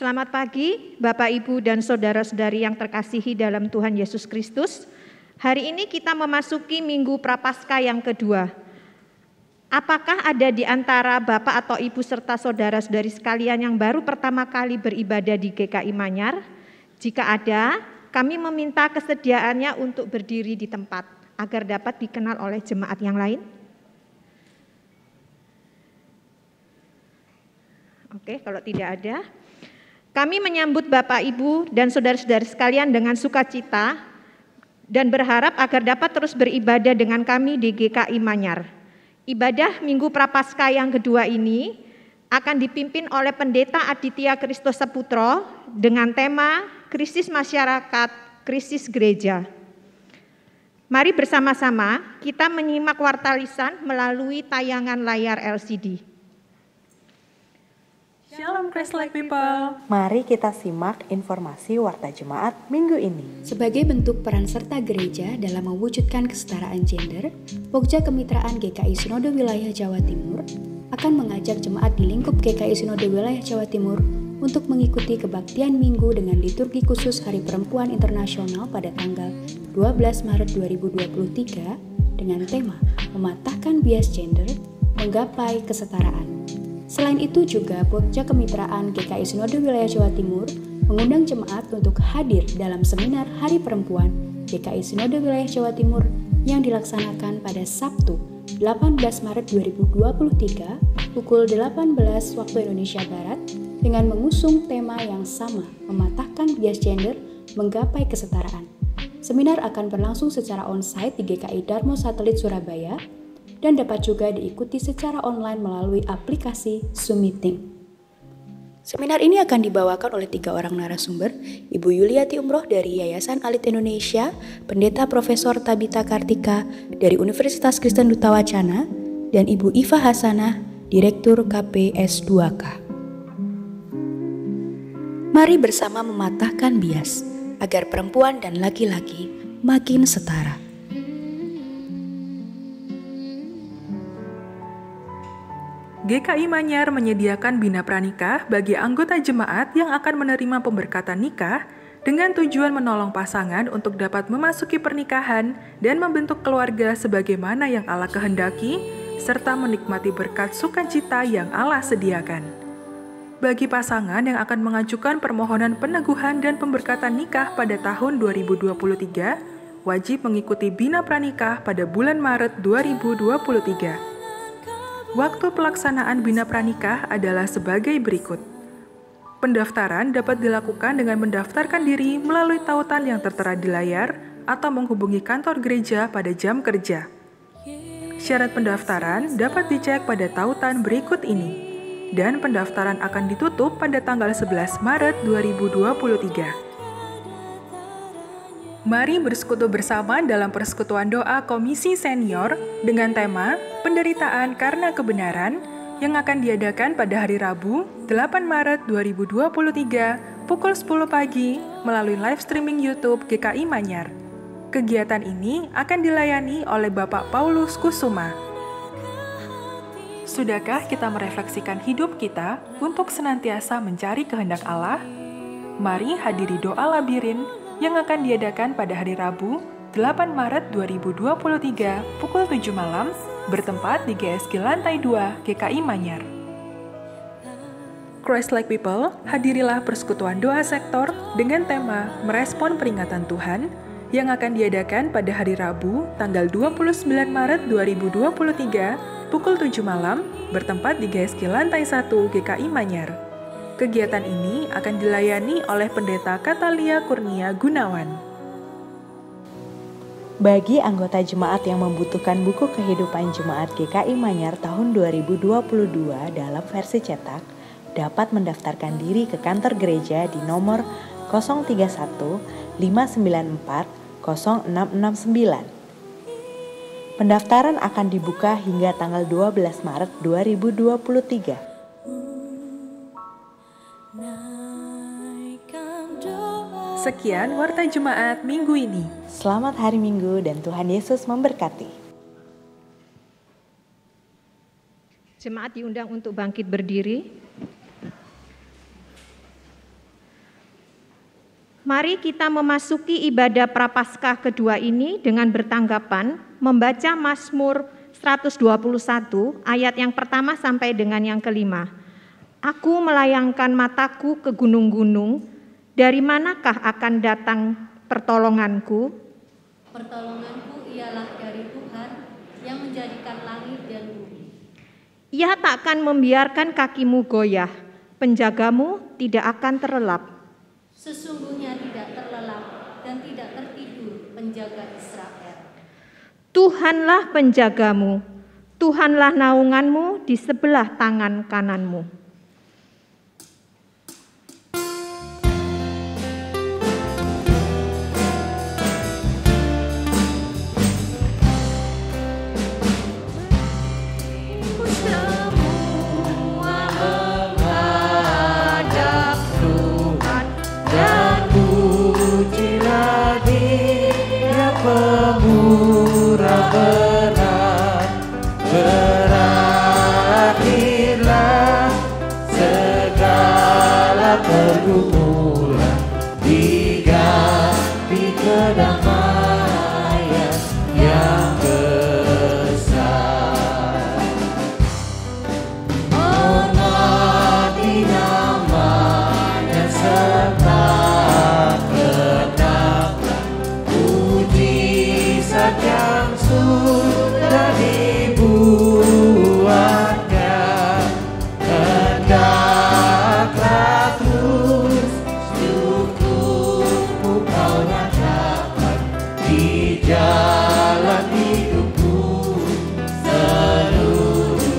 Selamat pagi, Bapak, Ibu, dan saudara-saudari yang terkasihi dalam Tuhan Yesus Kristus. Hari ini kita memasuki Minggu Prapaskah yang kedua. Apakah ada di antara Bapak atau Ibu serta saudara-saudari sekalian yang baru pertama kali beribadah di GKI Manyar? Jika ada, kami meminta kesediaannya untuk berdiri di tempat agar dapat dikenal oleh jemaat yang lain. Oke, kalau tidak ada, kami menyambut Bapak, Ibu, dan saudara-saudari sekalian dengan sukacita dan berharap agar dapat terus beribadah dengan kami di GKI Manyar. Ibadah Minggu Prapaskah yang kedua ini akan dipimpin oleh Pendeta Aditya Kristus Saputro dengan tema Krisis Masyarakat, Krisis Gereja. Mari bersama-sama kita menyimak warta lisan melalui tayangan layar LCD. Shalom Christ-like people. Mari kita simak informasi warta jemaat minggu ini. Sebagai bentuk peran serta gereja dalam mewujudkan kesetaraan gender, Pokja Kemitraan GKI Sinode Wilayah Jawa Timur akan mengajak jemaat di lingkup GKI Sinode Wilayah Jawa Timur untuk mengikuti kebaktian minggu dengan liturgi khusus Hari Perempuan Internasional pada tanggal 12 Maret 2023 dengan tema Mematahkan Bias Gender, Menggapai Kesetaraan. Selain itu juga Pokja Kemitraan GKI Sinode Wilayah Jawa Timur mengundang jemaat untuk hadir dalam seminar Hari Perempuan GKI Sinode Wilayah Jawa Timur yang dilaksanakan pada Sabtu 18 Maret 2023 pukul 18 waktu Indonesia Barat dengan mengusung tema yang sama, mematahkan bias gender, menggapai kesetaraan. Seminar akan berlangsung secara on-site di GKI Darmo Satelit Surabaya dan dapat juga diikuti secara online melalui aplikasi Zoom Meeting. Seminar ini akan dibawakan oleh 3 orang narasumber, Ibu Yuliati Umroh dari Yayasan Alit Indonesia, Pendeta Profesor Tabita Kartika dari Universitas Kristen Duta Wacana, dan Ibu Iva Hasanah, Direktur KPS2K. Mari bersama mematahkan bias, agar perempuan dan laki-laki makin setara. GKI Manyar menyediakan bina pranikah bagi anggota jemaat yang akan menerima pemberkatan nikah dengan tujuan menolong pasangan untuk dapat memasuki pernikahan dan membentuk keluarga sebagaimana yang Allah kehendaki, serta menikmati berkat sukacita yang Allah sediakan. Bagi pasangan yang akan mengajukan permohonan peneguhan dan pemberkatan nikah pada tahun 2023, wajib mengikuti bina pranikah pada bulan Maret 2023. Waktu pelaksanaan bina pranikah adalah sebagai berikut. Pendaftaran dapat dilakukan dengan mendaftarkan diri melalui tautan yang tertera di layar atau menghubungi kantor gereja pada jam kerja. Syarat pendaftaran dapat dicek pada tautan berikut ini, dan pendaftaran akan ditutup pada tanggal 11 Maret 2023. Mari bersekutu bersama dalam persekutuan doa Komisi Senior dengan tema Penderitaan Karena Kebenaran yang akan diadakan pada hari Rabu 8 Maret 2023 pukul 10 pagi melalui live streaming YouTube GKI Manyar. Kegiatan ini akan dilayani oleh Bapak Paulus Kusuma. Sudahkah kita merefleksikan hidup kita untuk senantiasa mencari kehendak Allah? Mari hadiri doa labirin yang akan diadakan pada hari Rabu 8 Maret 2023 pukul 7 malam bertempat di GSG Lantai 2 GKI Manyar. Christ-like people, hadirilah persekutuan doa sektor dengan tema Merespon Peringatan Tuhan yang akan diadakan pada hari Rabu tanggal 29 Maret 2023 pukul 7 malam bertempat di GSG Lantai 1 GKI Manyar. Kegiatan ini akan dilayani oleh Pendeta Katalia Kurnia Gunawan. Bagi anggota jemaat yang membutuhkan buku kehidupan jemaat GKI Manyar tahun 2022 dalam versi cetak, dapat mendaftarkan diri ke kantor gereja di nomor 031 594 0669. Pendaftaran akan dibuka hingga tanggal 12 Maret 2023. Sekian warta jemaat minggu ini. Selamat hari Minggu dan Tuhan Yesus memberkati. Jemaat diundang untuk bangkit berdiri. Mari kita memasuki ibadah Prapaskah kedua ini dengan bertanggapan membaca Mazmur 121 ayat yang pertama sampai dengan yang kelima. Aku melayangkan mataku ke gunung-gunung, dari manakah akan datang pertolonganku? Pertolonganku ialah dari Tuhan yang menjadikan langit dan bumi. Ia takkan membiarkan kakimu goyah, penjagamu tidak akan terlelap. Sesungguhnya tidak terlelap dan tidak tertidur penjaga Israel. Tuhanlah penjagamu, Tuhanlah naunganmu di sebelah tangan kananmu. Berakhirlah segala pergumulan, diganti kedamaian yang besar. Hormati namanya serta kenanglah mujizat yang sudah dibuatnya. Hendaklah terus syukurmu kau nyatakan di jalan hidupku seluruhnya.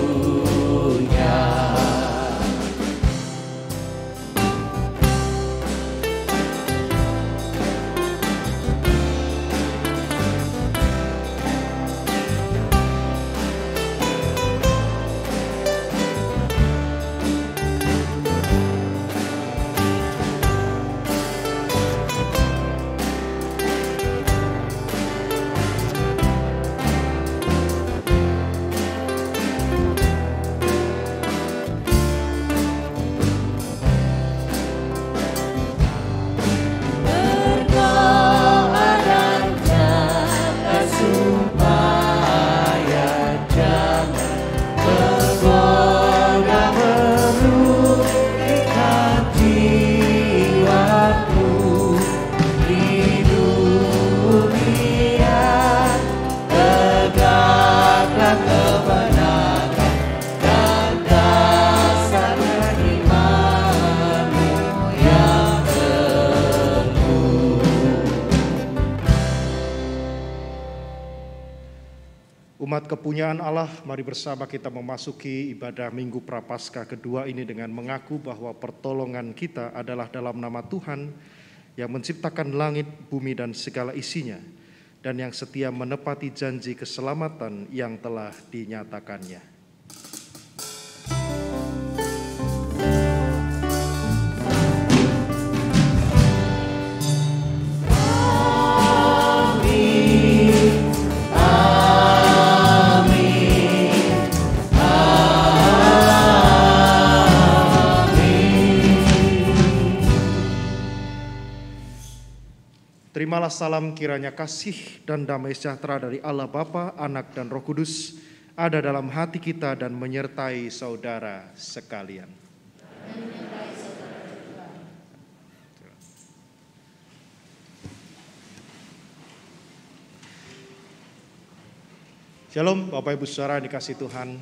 Umat kepunyaan Allah, mari bersama kita memasuki ibadah Minggu Prapaskah kedua ini dengan mengaku bahwa pertolongan kita adalah dalam nama Tuhan yang menciptakan langit, bumi, dan segala isinya, dan yang setia menepati janji keselamatan yang telah dinyatakannya. Terimalah salam kiranya kasih dan damai sejahtera dari Allah Bapa, Anak, dan Roh Kudus ada dalam hati kita dan menyertai saudara sekalian. Shalom Bapak Ibu Saudara yang dikasihi Tuhan.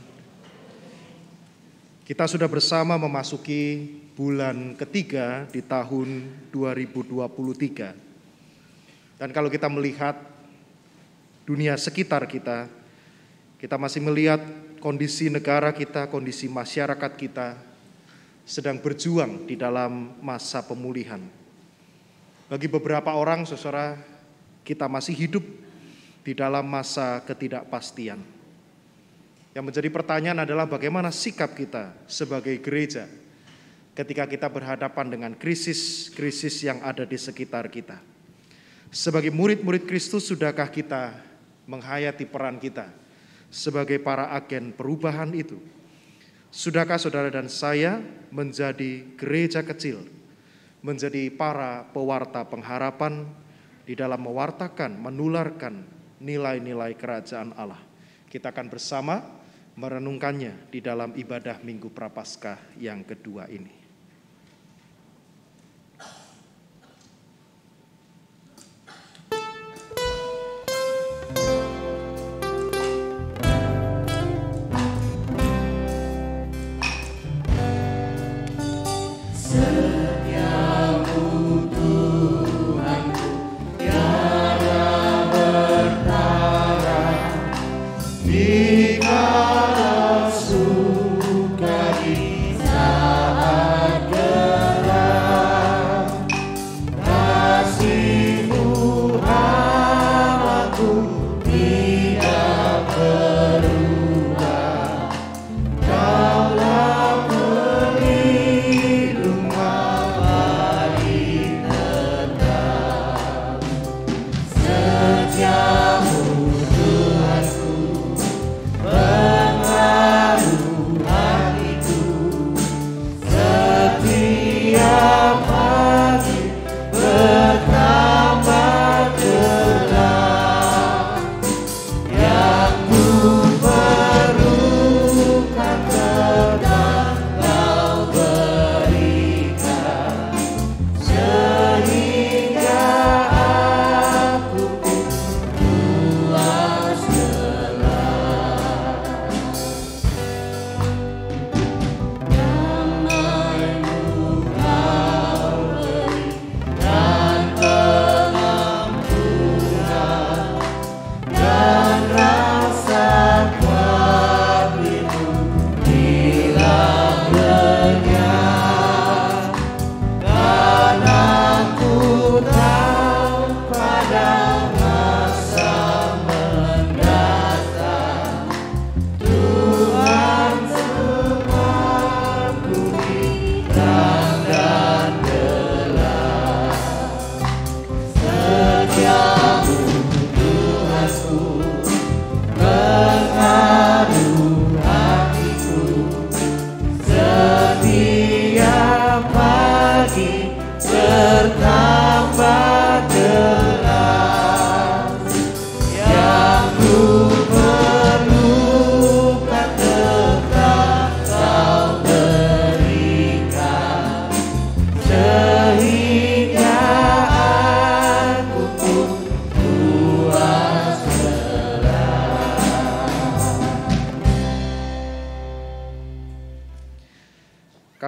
Kita sudah bersama memasuki bulan ketiga di tahun 2023. Dan kalau kita melihat dunia sekitar kita, kita masih melihat kondisi negara kita, kondisi masyarakat kita sedang berjuang di dalam masa pemulihan. Bagi beberapa orang, saudara, kita masih hidup di dalam masa ketidakpastian. Yang menjadi pertanyaan adalah bagaimana sikap kita sebagai gereja ketika kita berhadapan dengan krisis-krisis yang ada di sekitar kita. Sebagai murid-murid Kristus, sudahkah kita menghayati peran kita sebagai para agen perubahan itu? Sudahkah saudara dan saya menjadi gereja kecil menjadi para pewarta pengharapan di dalam mewartakan, menularkan nilai-nilai kerajaan Allah. Kita akan bersama merenungkannya di dalam ibadah Minggu Prapaskah yang kedua ini.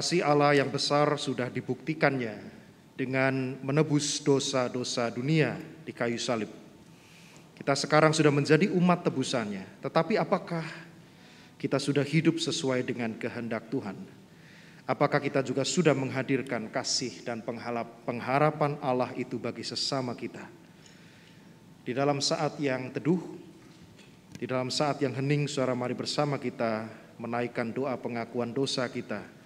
Kasih Allah yang besar sudah dibuktikannya dengan menebus dosa-dosa dunia di kayu salib. Kita sekarang sudah menjadi umat tebusannya, tetapi apakah kita sudah hidup sesuai dengan kehendak Tuhan? Apakah kita juga sudah menghadirkan kasih dan pengharapan Allah itu bagi sesama kita? Di dalam saat yang teduh, di dalam saat yang hening, saudara, mari bersama kita menaikkan doa pengakuan dosa kita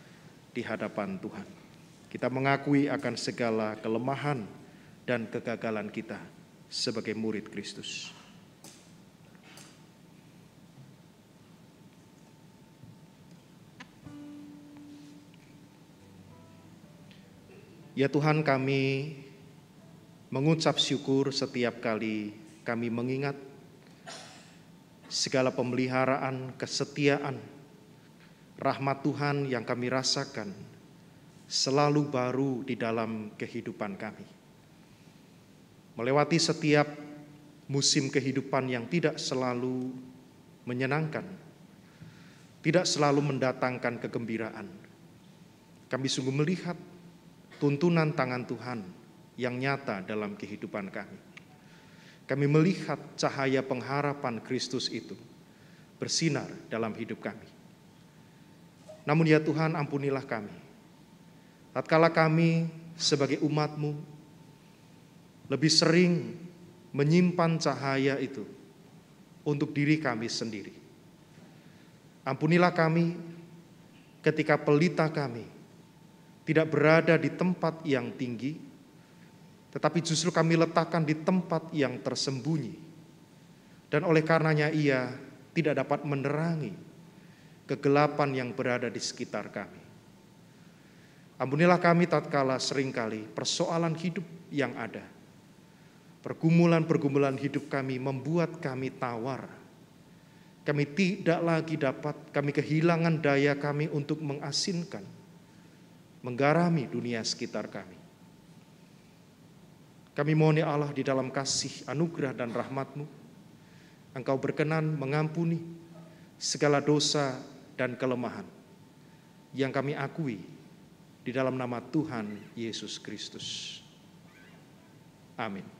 di hadapan Tuhan. Kita mengakui akan segala kelemahan dan kegagalan kita sebagai murid Kristus. Ya Tuhan, kami mengucap syukur setiap kali kami mengingat segala pemeliharaan, kesetiaan, rahmat Tuhan yang kami rasakan selalu baru di dalam kehidupan kami. Melewati setiap musim kehidupan yang tidak selalu menyenangkan, tidak selalu mendatangkan kegembiraan. Kami sungguh melihat tuntunan tangan Tuhan yang nyata dalam kehidupan kami. Kami melihat cahaya pengharapan Kristus itu bersinar dalam hidup kami. Namun ya Tuhan, ampunilah kami. Tatkala kami sebagai umat-Mu lebih sering menyimpan cahaya itu untuk diri kami sendiri. Ampunilah kami ketika pelita kami tidak berada di tempat yang tinggi, tetapi justru kami letakkan di tempat yang tersembunyi. Dan oleh karenanya ia tidak dapat menerangi kegelapan yang berada di sekitar kami. Ampunilah kami tatkala seringkali persoalan hidup yang ada, pergumulan-pergumulan hidup kami membuat kami tawar. Kami tidak lagi kami kehilangan daya kami untuk mengasinkan, menggarami dunia sekitar kami. Kami mohon ya Allah, di dalam kasih anugerah dan rahmat-Mu, Engkau berkenan mengampuni segala dosa dan kelemahan yang kami akui di dalam nama Tuhan Yesus Kristus. Amin.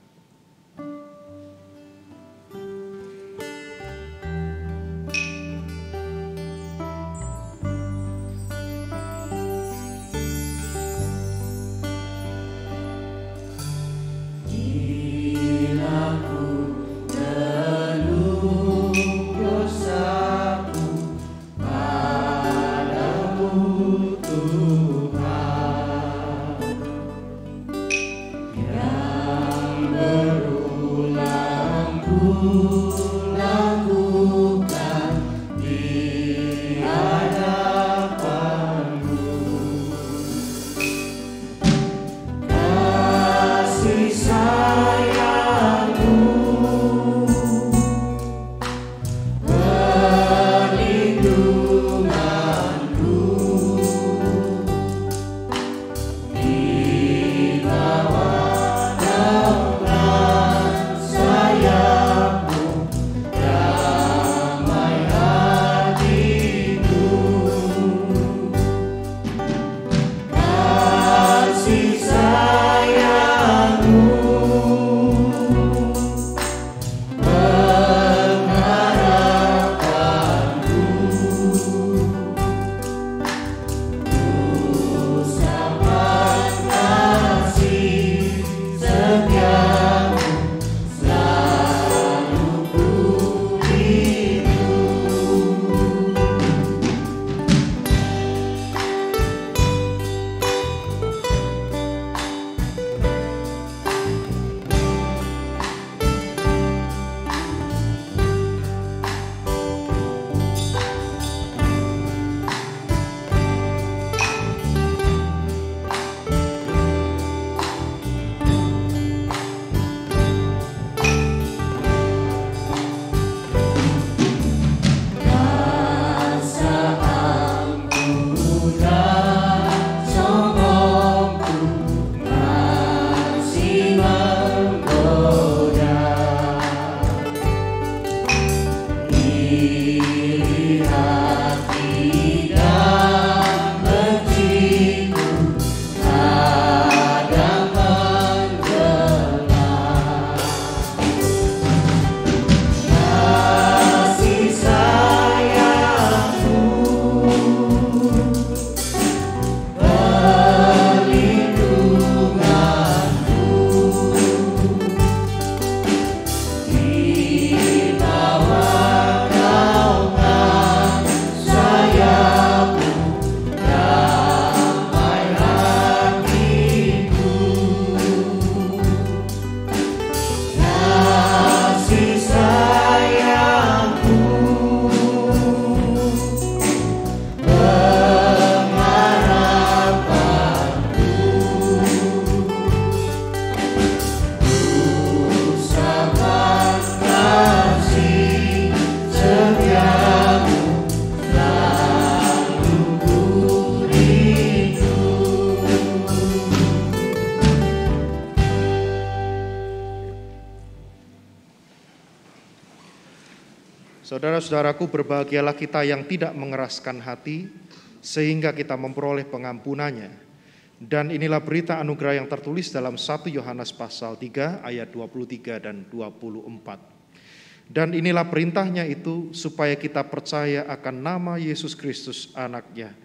Saudara-saudaraku, berbahagialah kita yang tidak mengeraskan hati, sehingga kita memperoleh pengampunannya. Dan inilah berita anugerah yang tertulis dalam 1 Yohanes pasal 3 ayat 23 dan 24. Dan inilah perintahnya itu, supaya kita percaya akan nama Yesus Kristus anaknya,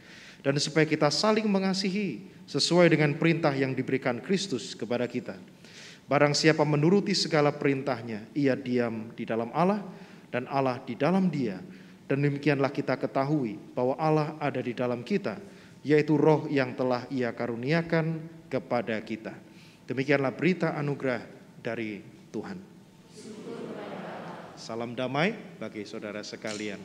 dan supaya kita saling mengasihi sesuai dengan perintah yang diberikan Kristus kepada kita. Barang siapa menuruti segala perintahnya, ia diam di dalam Allah, dan Allah di dalam dia. Dan demikianlah kita ketahui bahwa Allah ada di dalam kita, yaitu Roh yang telah Ia karuniakan kepada kita. Demikianlah berita anugerah dari Tuhan. Salam damai bagi saudara sekalian.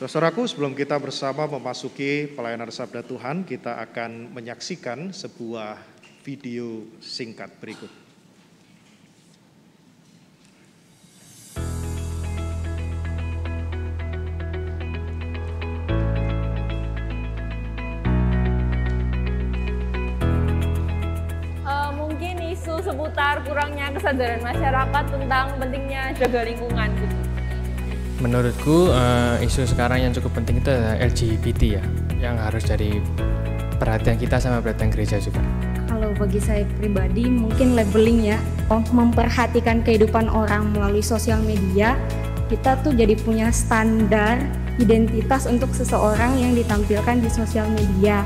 Saudaraku, sebelum kita bersama memasuki pelayanan Sabda Tuhan, kita akan menyaksikan sebuah video singkat berikut. Mungkin isu seputar kurangnya kesadaran masyarakat tentang pentingnya jaga lingkungan gitu. Menurutku isu sekarang yang cukup penting itu adalah LGBT ya, yang harus jadi perhatian kita sama perhatian gereja juga. Kalau bagi saya pribadi mungkin labeling ya, memperhatikan kehidupan orang melalui sosial media, kita tuh jadi punya standar identitas untuk seseorang yang ditampilkan di sosial media.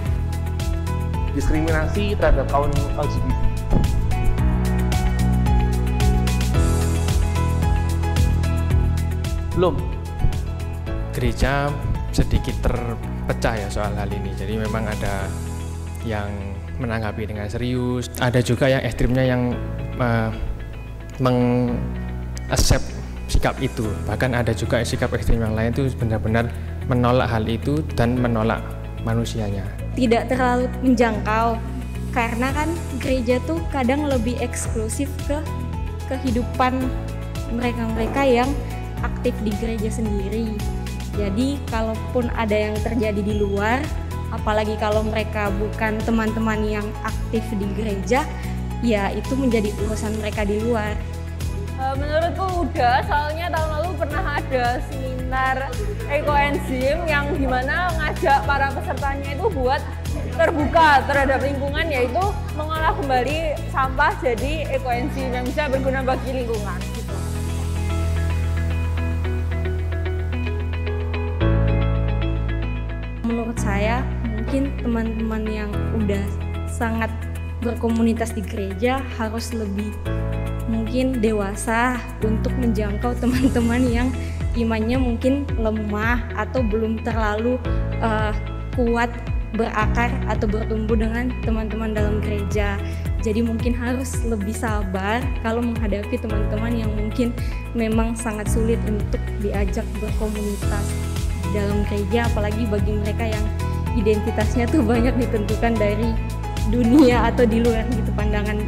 Diskriminasi terhadap kaum LGBT. Belum. Gereja sedikit terpecah ya soal hal ini, jadi memang ada yang menanggapi dengan serius, ada juga yang ekstrimnya yang meng-accept sikap itu, bahkan ada juga sikap ekstrim yang lain itu benar-benar menolak hal itu dan menolak manusianya. Tidak terlalu menjangkau, karena kan gereja tuh kadang lebih eksklusif ke kehidupan mereka-mereka yang aktif di gereja sendiri. Jadi kalaupun ada yang terjadi di luar, apalagi kalau mereka bukan teman-teman yang aktif di gereja, ya itu menjadi urusan mereka di luar. Menurutku udah, soalnya tahun lalu pernah ada seminar ekoenzim yang dimana ngajak para pesertanya itu buat terbuka terhadap lingkungan, yaitu mengolah kembali sampah jadi ekoenzim yang bisa berguna bagi lingkungan. Menurut saya mungkin teman-teman yang udah sangat berkomunitas di gereja harus lebih mungkin dewasa untuk menjangkau teman-teman yang imannya mungkin lemah atau belum terlalu kuat berakar atau bertumbuh dengan teman-teman dalam gereja. Jadi mungkin harus lebih sabar kalau menghadapi teman-teman yang mungkin memang sangat sulit untuk diajak berkomunitas dalam gereja, apalagi bagi mereka yang identitasnya tuh banyak ditentukan dari dunia atau di luar gitu, pandangan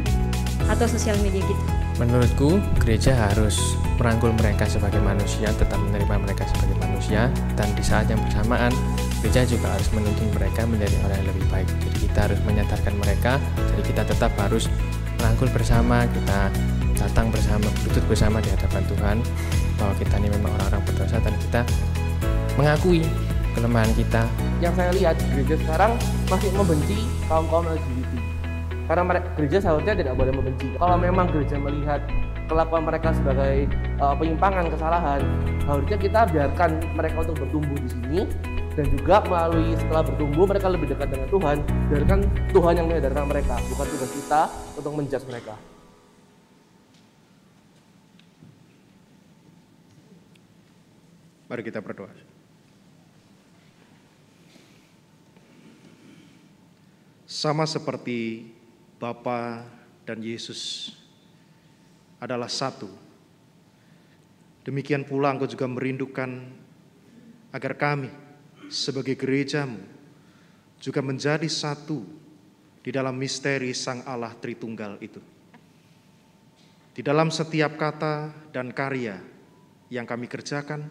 atau sosial media gitu. Menurutku gereja harus merangkul mereka sebagai manusia, tetap menerima mereka sebagai manusia, dan di saat yang bersamaan gereja juga harus menuntun mereka menjadi orang yang lebih baik. Jadi kita harus menyadarkan mereka, jadi kita tetap harus merangkul bersama, kita datang bersama, duduk bersama di hadapan Tuhan, bahwa kita ini memang orang-orang berdosa dan kita mengakui kelemahan kita. Yang saya lihat gereja sekarang masih membenci kaum-kaum LGBT. Karena gereja seharusnya tidak boleh membenci. Kalau memang gereja melihat kelakuan mereka sebagai penyimpangan, kesalahan, harusnya kita biarkan mereka untuk bertumbuh di sini, dan juga melalui setelah bertumbuh mereka lebih dekat dengan Tuhan. Biarkan Tuhan yang menyadarkan mereka, bukan tugas kita untuk menjudge mereka. Mari kita berdoa. Sama seperti Bapa dan Yesus adalah satu, demikian pula Engkau juga merindukan agar kami sebagai gereja-Mu juga menjadi satu di dalam misteri Sang Allah Tritunggal itu. Di dalam setiap kata dan karya yang kami kerjakan,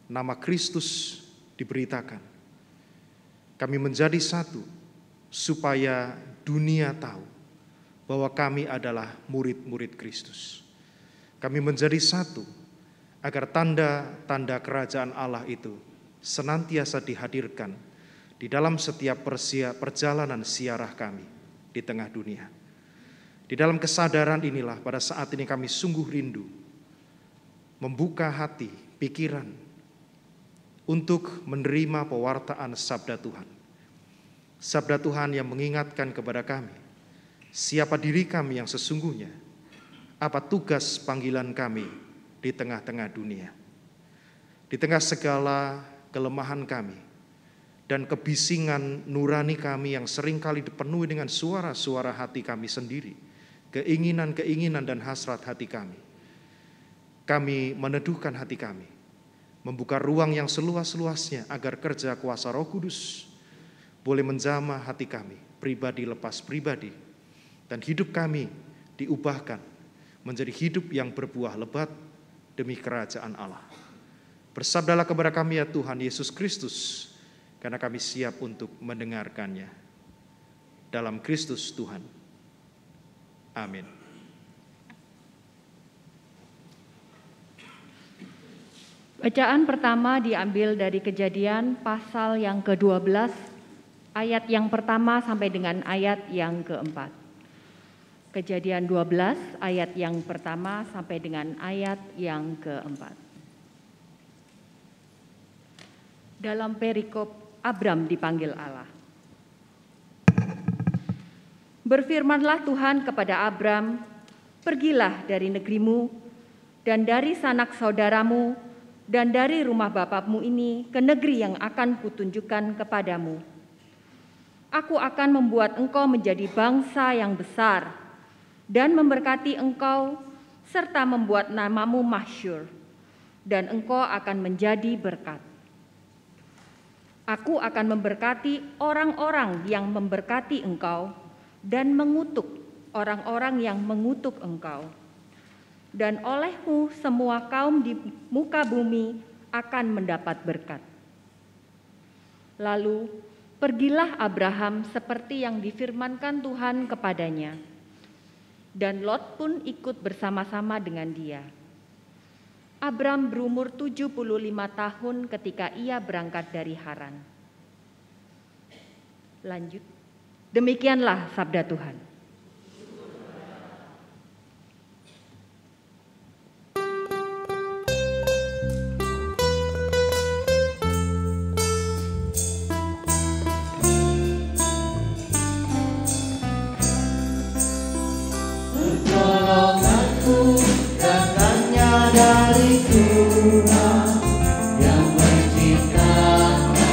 nama Kristus diberitakan. Kami menjadi satu supaya dunia tahu bahwa kami adalah murid-murid Kristus. Kami menjadi satu agar tanda-tanda kerajaan Allah itu senantiasa dihadirkan di dalam setiap perjalanan siarah kami di tengah dunia. Di dalam kesadaran inilah pada saat ini kami sungguh rindu membuka hati, pikiran untuk menerima pewartaan sabda Tuhan. Sabda Tuhan yang mengingatkan kepada kami, siapa diri kami yang sesungguhnya, apa tugas panggilan kami di tengah-tengah dunia. Di tengah segala kelemahan kami dan kebisingan nurani kami yang seringkali dipenuhi dengan suara-suara hati kami sendiri, keinginan-keinginan dan hasrat hati kami. Kami meneduhkan hati kami membuka ruang yang seluas-luasnya agar kerja kuasa Roh Kudus boleh menjamah hati kami, pribadi lepas pribadi, dan hidup kami diubahkan menjadi hidup yang berbuah lebat demi kerajaan Allah. Bersabdalah kepada kami ya Tuhan Yesus Kristus, karena kami siap untuk mendengarkannya. Dalam Kristus Tuhan. Amin. Bacaan pertama diambil dari Kejadian pasal yang ke-12, ayat yang pertama sampai dengan ayat yang keempat. Kejadian 12, ayat yang pertama sampai dengan ayat yang keempat. Dalam perikop, Abram dipanggil Allah. Berfirmanlah Tuhan kepada Abram, "Pergilah dari negerimu dan dari sanak saudaramu dan dari rumah bapakmu ini ke negeri yang akan kutunjukkan kepadamu. Aku akan membuat engkau menjadi bangsa yang besar dan memberkati engkau serta membuat namamu masyhur, dan engkau akan menjadi berkat. Aku akan memberkati orang-orang yang memberkati engkau dan mengutuk orang-orang yang mengutuk engkau. Dan olehmu semua kaum di muka bumi akan mendapat berkat." Lalu pergilah Abraham seperti yang difirmankan Tuhan kepadanya, dan Lot pun ikut bersama-sama dengan dia. Abram berumur 75 tahun ketika ia berangkat dari Haran. Lanjut, demikianlah sabda Tuhan. Yang menciptakan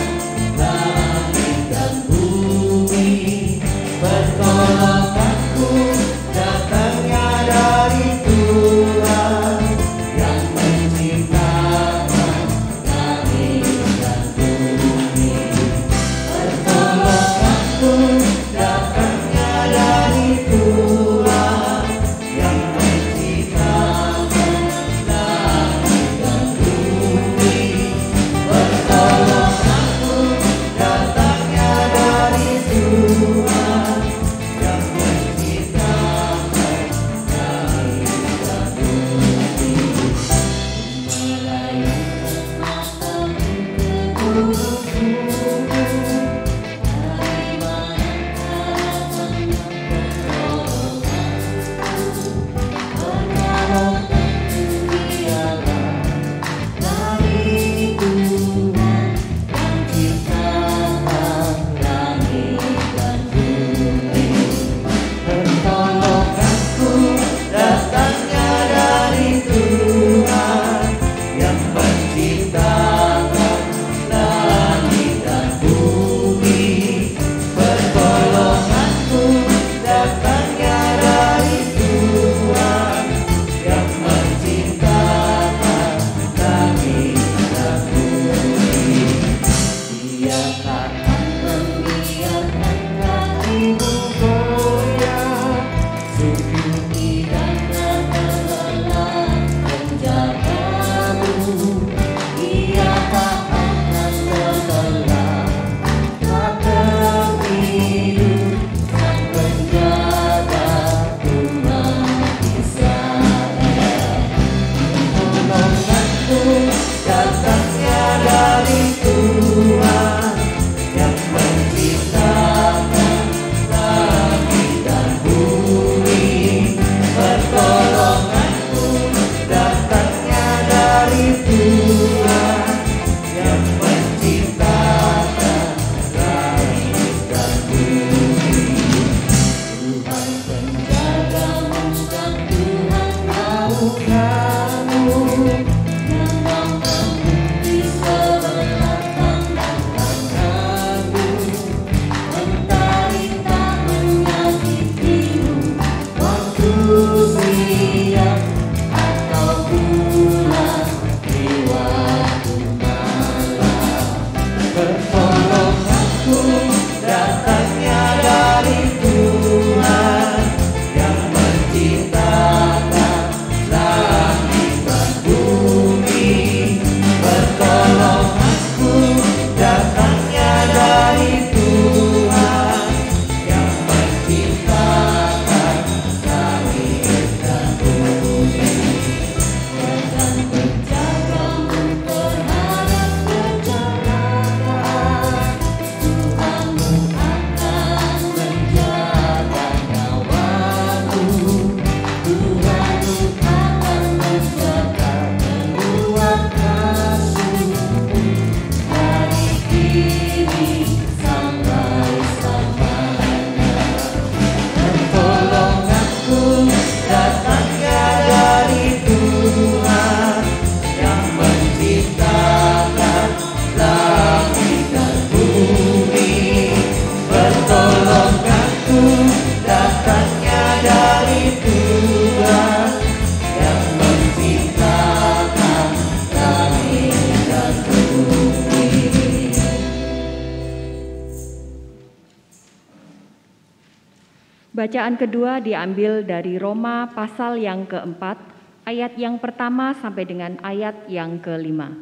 Bacaan kedua diambil dari Roma pasal yang keempat, ayat yang pertama sampai dengan ayat yang kelima.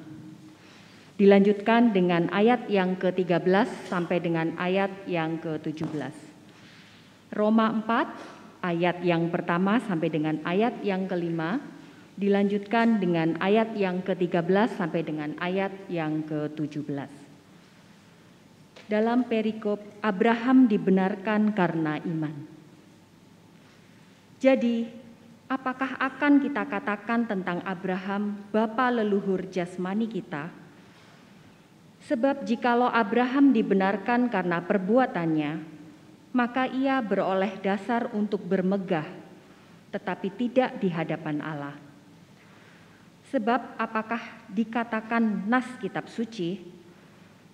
Dilanjutkan dengan ayat yang ke-13 sampai dengan ayat yang ke-17. Roma 4, ayat yang pertama sampai dengan ayat yang kelima, dilanjutkan dengan ayat yang ke-13 sampai dengan ayat yang ke-17. Dalam perikop, Abraham dibenarkan karena iman. Jadi, apakah akan kita katakan tentang Abraham, bapa leluhur jasmani kita? Sebab jikalau Abraham dibenarkan karena perbuatannya, maka ia beroleh dasar untuk bermegah, tetapi tidak di hadapan Allah. Sebab apakah dikatakan nas kitab suci,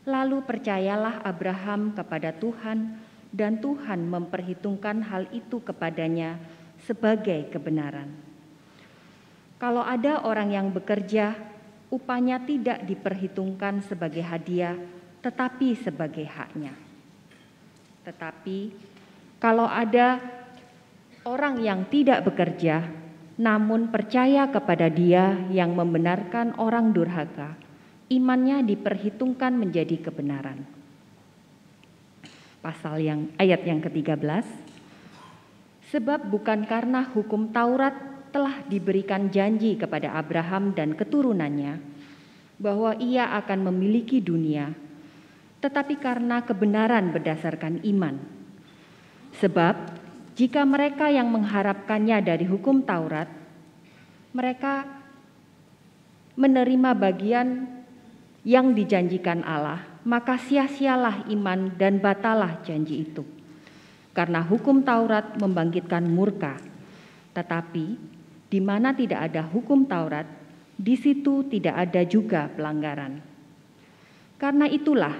lalu percayalah Abraham kepada Tuhan, dan Tuhan memperhitungkan hal itu kepadanya sebagai kebenaran. Kalau ada orang yang bekerja, upahnya tidak diperhitungkan sebagai hadiah, tetapi sebagai haknya. Tetapi kalau ada orang yang tidak bekerja, namun percaya kepada Dia yang membenarkan orang durhaka, imannya diperhitungkan menjadi kebenaran. Ayat yang ke-13, sebab bukan karena hukum Taurat telah diberikan janji kepada Abraham dan keturunannya bahwa ia akan memiliki dunia, tetapi karena kebenaran berdasarkan iman. Sebab jika mereka yang mengharapkannya dari hukum Taurat, mereka menerima bagian yang dijanjikan Allah, maka sia-sialah iman dan batalah janji itu. Karena hukum Taurat membangkitkan murka, tetapi di mana tidak ada hukum Taurat, di situ tidak ada juga pelanggaran. Karena itulah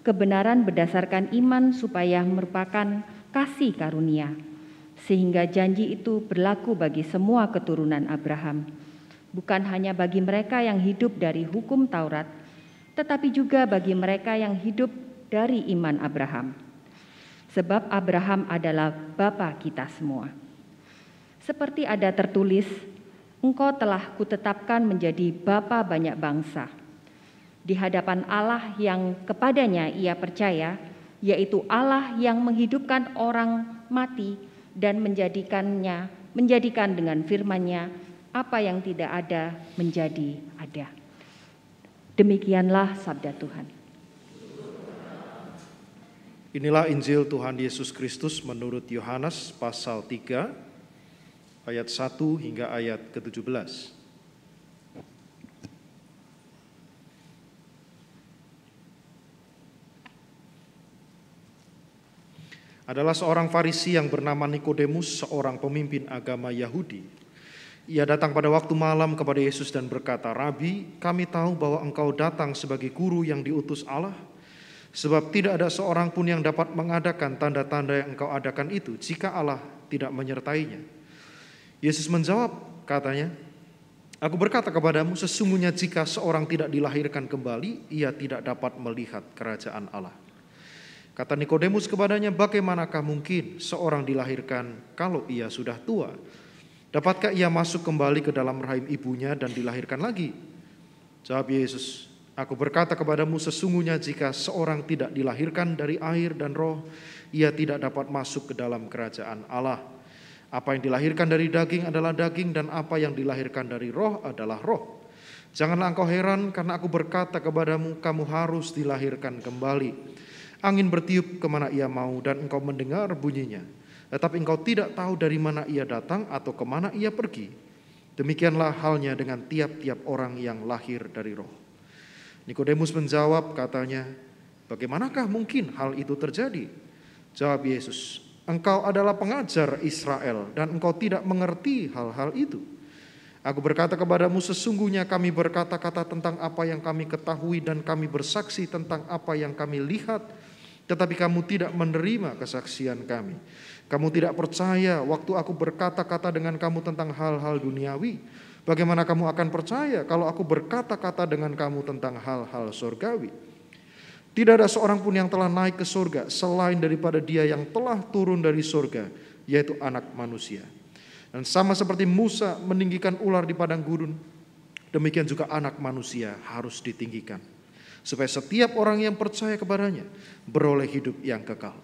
kebenaran berdasarkan iman supaya merupakan kasih karunia, sehingga janji itu berlaku bagi semua keturunan Abraham, bukan hanya bagi mereka yang hidup dari hukum Taurat, tetapi juga bagi mereka yang hidup dari iman Abraham. Sebab Abraham adalah bapa kita semua. Seperti ada tertulis, engkau telah kutetapkan menjadi bapa banyak bangsa, di hadapan Allah yang kepadanya ia percaya, yaitu Allah yang menghidupkan orang mati dan menjadikan dengan firman-Nya apa yang tidak ada menjadi ada. Demikianlah sabda Tuhan. Inilah Injil Tuhan Yesus Kristus menurut Yohanes pasal 3, ayat 1 hingga ayat ke-17. Adalah seorang Farisi yang bernama Nikodemus, seorang pemimpin agama Yahudi. Ia datang pada waktu malam kepada Yesus dan berkata, "Rabi, kami tahu bahwa engkau datang sebagai guru yang diutus Allah, sebab tidak ada seorang pun yang dapat mengadakan tanda-tanda yang engkau adakan itu jika Allah tidak menyertainya." Yesus menjawab, katanya, "Aku berkata kepadamu, sesungguhnya jika seorang tidak dilahirkan kembali, ia tidak dapat melihat kerajaan Allah." Kata Nikodemus kepadanya, "Bagaimanakah mungkin seorang dilahirkan kalau ia sudah tua? Dapatkah ia masuk kembali ke dalam rahim ibunya dan dilahirkan lagi?" Jawab Yesus, "Aku berkata kepadamu, sesungguhnya jika seorang tidak dilahirkan dari air dan roh, ia tidak dapat masuk ke dalam kerajaan Allah. Apa yang dilahirkan dari daging adalah daging, dan apa yang dilahirkan dari roh adalah roh. Janganlah engkau heran karena aku berkata kepadamu, kamu harus dilahirkan kembali. Angin bertiup kemana ia mau dan engkau mendengar bunyinya, tetapi engkau tidak tahu dari mana ia datang atau kemana ia pergi. Demikianlah halnya dengan tiap-tiap orang yang lahir dari roh." Nikodemus menjawab, katanya, "Bagaimanakah mungkin hal itu terjadi?" Jawab Yesus, "Engkau adalah pengajar Israel dan engkau tidak mengerti hal-hal itu. Aku berkata kepadamu, sesungguhnya kami berkata-kata tentang apa yang kami ketahui dan kami bersaksi tentang apa yang kami lihat, tetapi kamu tidak menerima kesaksian kami. Kamu tidak percaya waktu aku berkata-kata dengan kamu tentang hal-hal duniawi. Bagaimana kamu akan percaya kalau aku berkata-kata dengan kamu tentang hal-hal surgawi? Tidak ada seorang pun yang telah naik ke surga selain daripada Dia yang telah turun dari surga, yaitu anak manusia. Dan sama seperti Musa meninggikan ular di padang gurun, demikian juga anak manusia harus ditinggikan, supaya setiap orang yang percaya kepadanya beroleh hidup yang kekal.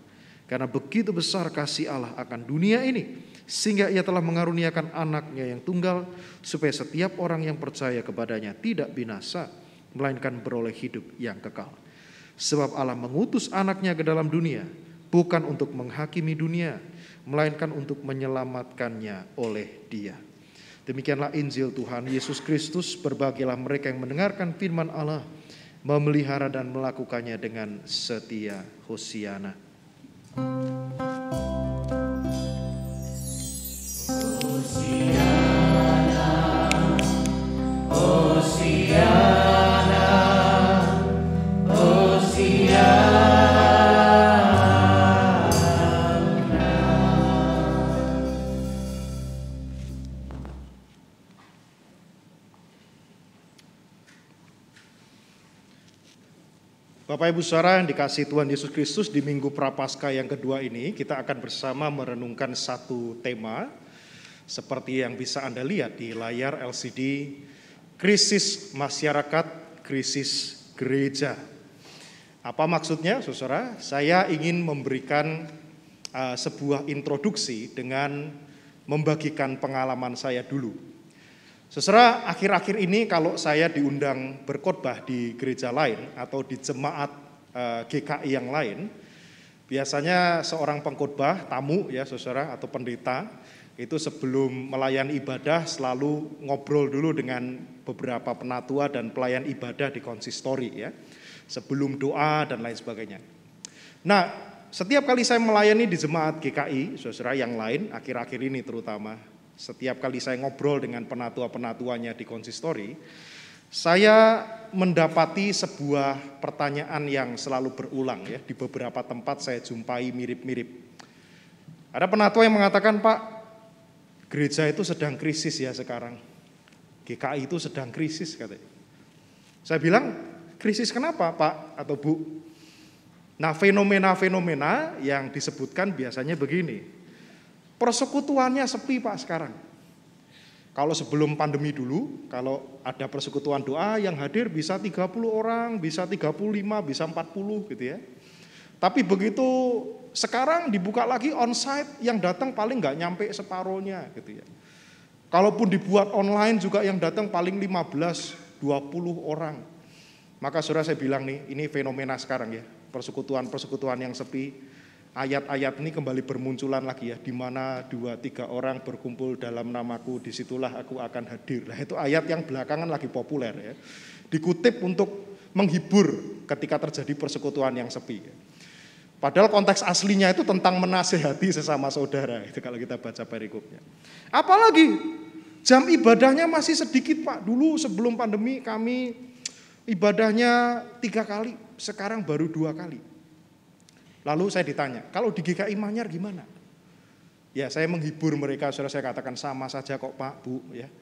Karena begitu besar kasih Allah akan dunia ini, sehingga ia telah mengaruniakan anaknya yang tunggal, supaya setiap orang yang percaya kepadanya tidak binasa, melainkan beroleh hidup yang kekal. Sebab Allah mengutus anaknya ke dalam dunia, bukan untuk menghakimi dunia, melainkan untuk menyelamatkannya oleh Dia. Demikianlah Injil Tuhan Yesus Kristus. Berbahagialah mereka yang mendengarkan firman Allah, memelihara dan melakukannya dengan setia. Hosiana. Hosiana, Hosiana, Hosiana. Bapak Ibu Saudara yang dikasihi Tuhan Yesus Kristus, di Minggu Prapaskah yang kedua ini kita akan bersama merenungkan satu tema seperti yang bisa Anda lihat di layar LCD, krisis masyarakat, krisis gereja. Apa maksudnya, Saudara? Saya ingin memberikan sebuah introduksi dengan membagikan pengalaman saya dulu. Saudara, akhir-akhir ini kalau saya diundang berkhotbah di gereja lain atau di jemaat GKI yang lain, biasanya seorang pengkhotbah, tamu ya saudara, atau pendeta, itu sebelum melayani ibadah selalu ngobrol dulu dengan beberapa penatua dan pelayan ibadah di konsistori ya, sebelum doa dan lain sebagainya. Nah, setiap kali saya melayani di jemaat GKI, saudara yang lain, akhir-akhir ini terutama, setiap kali saya ngobrol dengan penatua-penatuanya di konsistori, saya mendapati sebuah pertanyaan yang selalu berulang ya, di beberapa tempat saya jumpai mirip-mirip. Ada penatua yang mengatakan, Pak, gereja itu sedang krisis ya sekarang. GKI itu sedang krisis katanya. Saya bilang, krisis kenapa Pak atau Bu? Nah, fenomena-fenomena yang disebutkan biasanya begini. Persekutuannya sepi Pak sekarang. Kalau sebelum pandemi dulu, kalau ada persekutuan doa yang hadir bisa 30 orang, bisa 35, bisa 40 gitu ya. Tapi begitu sekarang dibuka lagi onsite, yang datang paling nggak nyampe separohnya gitu ya. Kalaupun dibuat online juga yang datang paling 15, 20 orang. Maka saudara saya bilang nih, ini fenomena sekarang ya, persekutuan-persekutuan yang sepi. Ayat-ayat ini kembali bermunculan lagi ya, di mana 2-3 orang berkumpul dalam namaku, disitulah aku akan hadir. Nah itu ayat yang belakangan lagi populer ya, dikutip untuk menghibur ketika terjadi persekutuan yang sepi. Padahal konteks aslinya itu tentang menasehati sesama saudara, itu kalau kita baca perikopnya. Apalagi jam ibadahnya masih sedikit Pak, dulu sebelum pandemi kami ibadahnya 3 kali, sekarang baru 2 kali. Lalu saya ditanya, kalau di GKI Manyar gimana? Ya saya menghibur mereka, saudara, saya katakan sama saja kok Pak, Bu. Ya.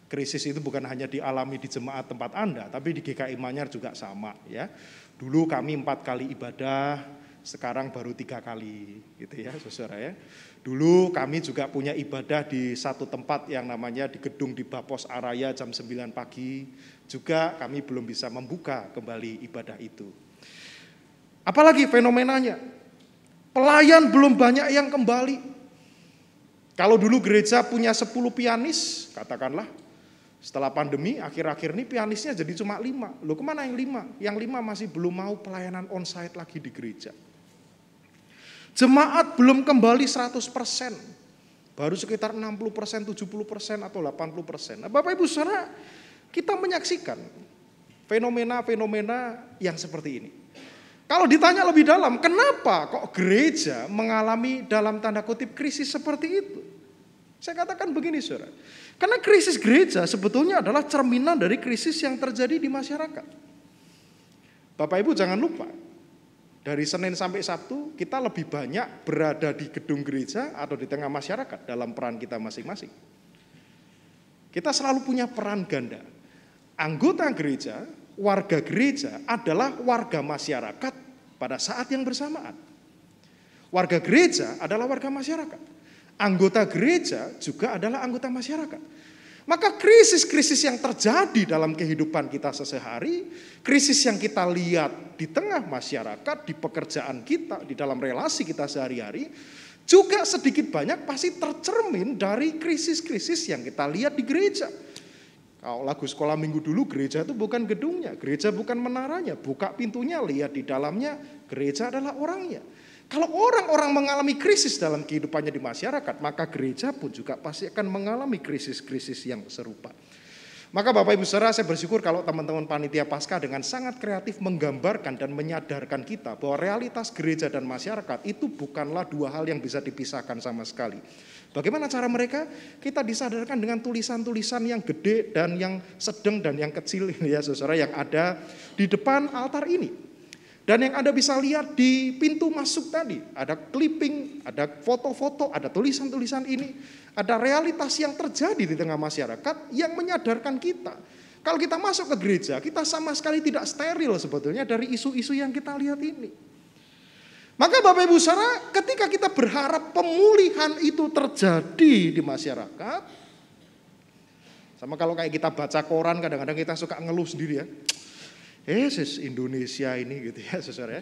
Krisis itu bukan hanya dialami di jemaat tempat Anda, tapi di GKI Manyar juga sama. Ya. Dulu kami 4 kali ibadah, sekarang baru 3 kali, gitu ya, saudara ya. Dulu kami juga punya ibadah di satu tempat yang namanya di gedung di Bapos Araya jam 9 pagi, juga kami belum bisa membuka kembali ibadah itu. Apalagi fenomenanya, pelayan belum banyak yang kembali. Kalau dulu gereja punya 10 pianis, katakanlah, setelah pandemi akhir-akhir ini pianisnya jadi cuma 5. Loh kemana yang 5? Yang 5 masih belum mau pelayanan onsite lagi di gereja. Jemaat belum kembali 100%, baru sekitar 60%, 70% atau 80%. Nah, Bapak Ibu Saudara, kita menyaksikan fenomena-fenomena yang seperti ini. Kalau ditanya lebih dalam, kenapa kok gereja mengalami dalam tanda kutip krisis seperti itu? Saya katakan begini saudara, karena krisis gereja sebetulnya adalah cerminan dari krisis yang terjadi di masyarakat. Bapak Ibu jangan lupa, dari Senin sampai Sabtu kita lebih banyak berada di gedung gereja atau di tengah masyarakat dalam peran kita masing-masing. Kita selalu punya peran ganda. Anggota gereja, warga gereja adalah warga masyarakat pada saat yang bersamaan. Warga gereja adalah warga masyarakat. anggota gereja juga adalah anggota masyarakat. Maka krisis-krisis yang terjadi dalam kehidupan kita sehari-hari, krisis yang kita lihat di tengah masyarakat, di pekerjaan kita, di dalam relasi kita sehari-hari, juga sedikit banyak pasti tercermin dari krisis-krisis yang kita lihat di gereja. Kalau lagu sekolah minggu dulu, gereja itu bukan gedungnya, gereja bukan menaranya, buka pintunya, lihat di dalamnya, gereja adalah orangnya. Kalau orang-orang mengalami krisis dalam kehidupannya di masyarakat, maka gereja pun juga pasti akan mengalami krisis-krisis yang serupa. Maka Bapak Ibu Saudara, saya bersyukur kalau teman-teman panitia Paskah dengan sangat kreatif menggambarkan dan menyadarkan kita bahwa realitas gereja dan masyarakat itu bukanlah dua hal yang bisa dipisahkan sama sekali. Bagaimana cara mereka? Kita disadarkan dengan tulisan-tulisan yang gede dan yang sedang dan yang kecil ya saudara, yang ada di depan altar ini. Dan yang Anda bisa lihat di pintu masuk tadi, ada clipping, ada foto-foto, ada tulisan-tulisan ini, ada realitas yang terjadi di tengah masyarakat yang menyadarkan kita. Kalau kita masuk ke gereja, kita sama sekali tidak steril sebetulnya dari isu-isu yang kita lihat ini. Maka Bapak Ibu Saudara, ketika kita berharap pemulihan itu terjadi di masyarakat, sama kalau kayak kita baca koran, kadang-kadang kita suka ngeluh sendiri ya. Indonesia ini gitu ya saudara.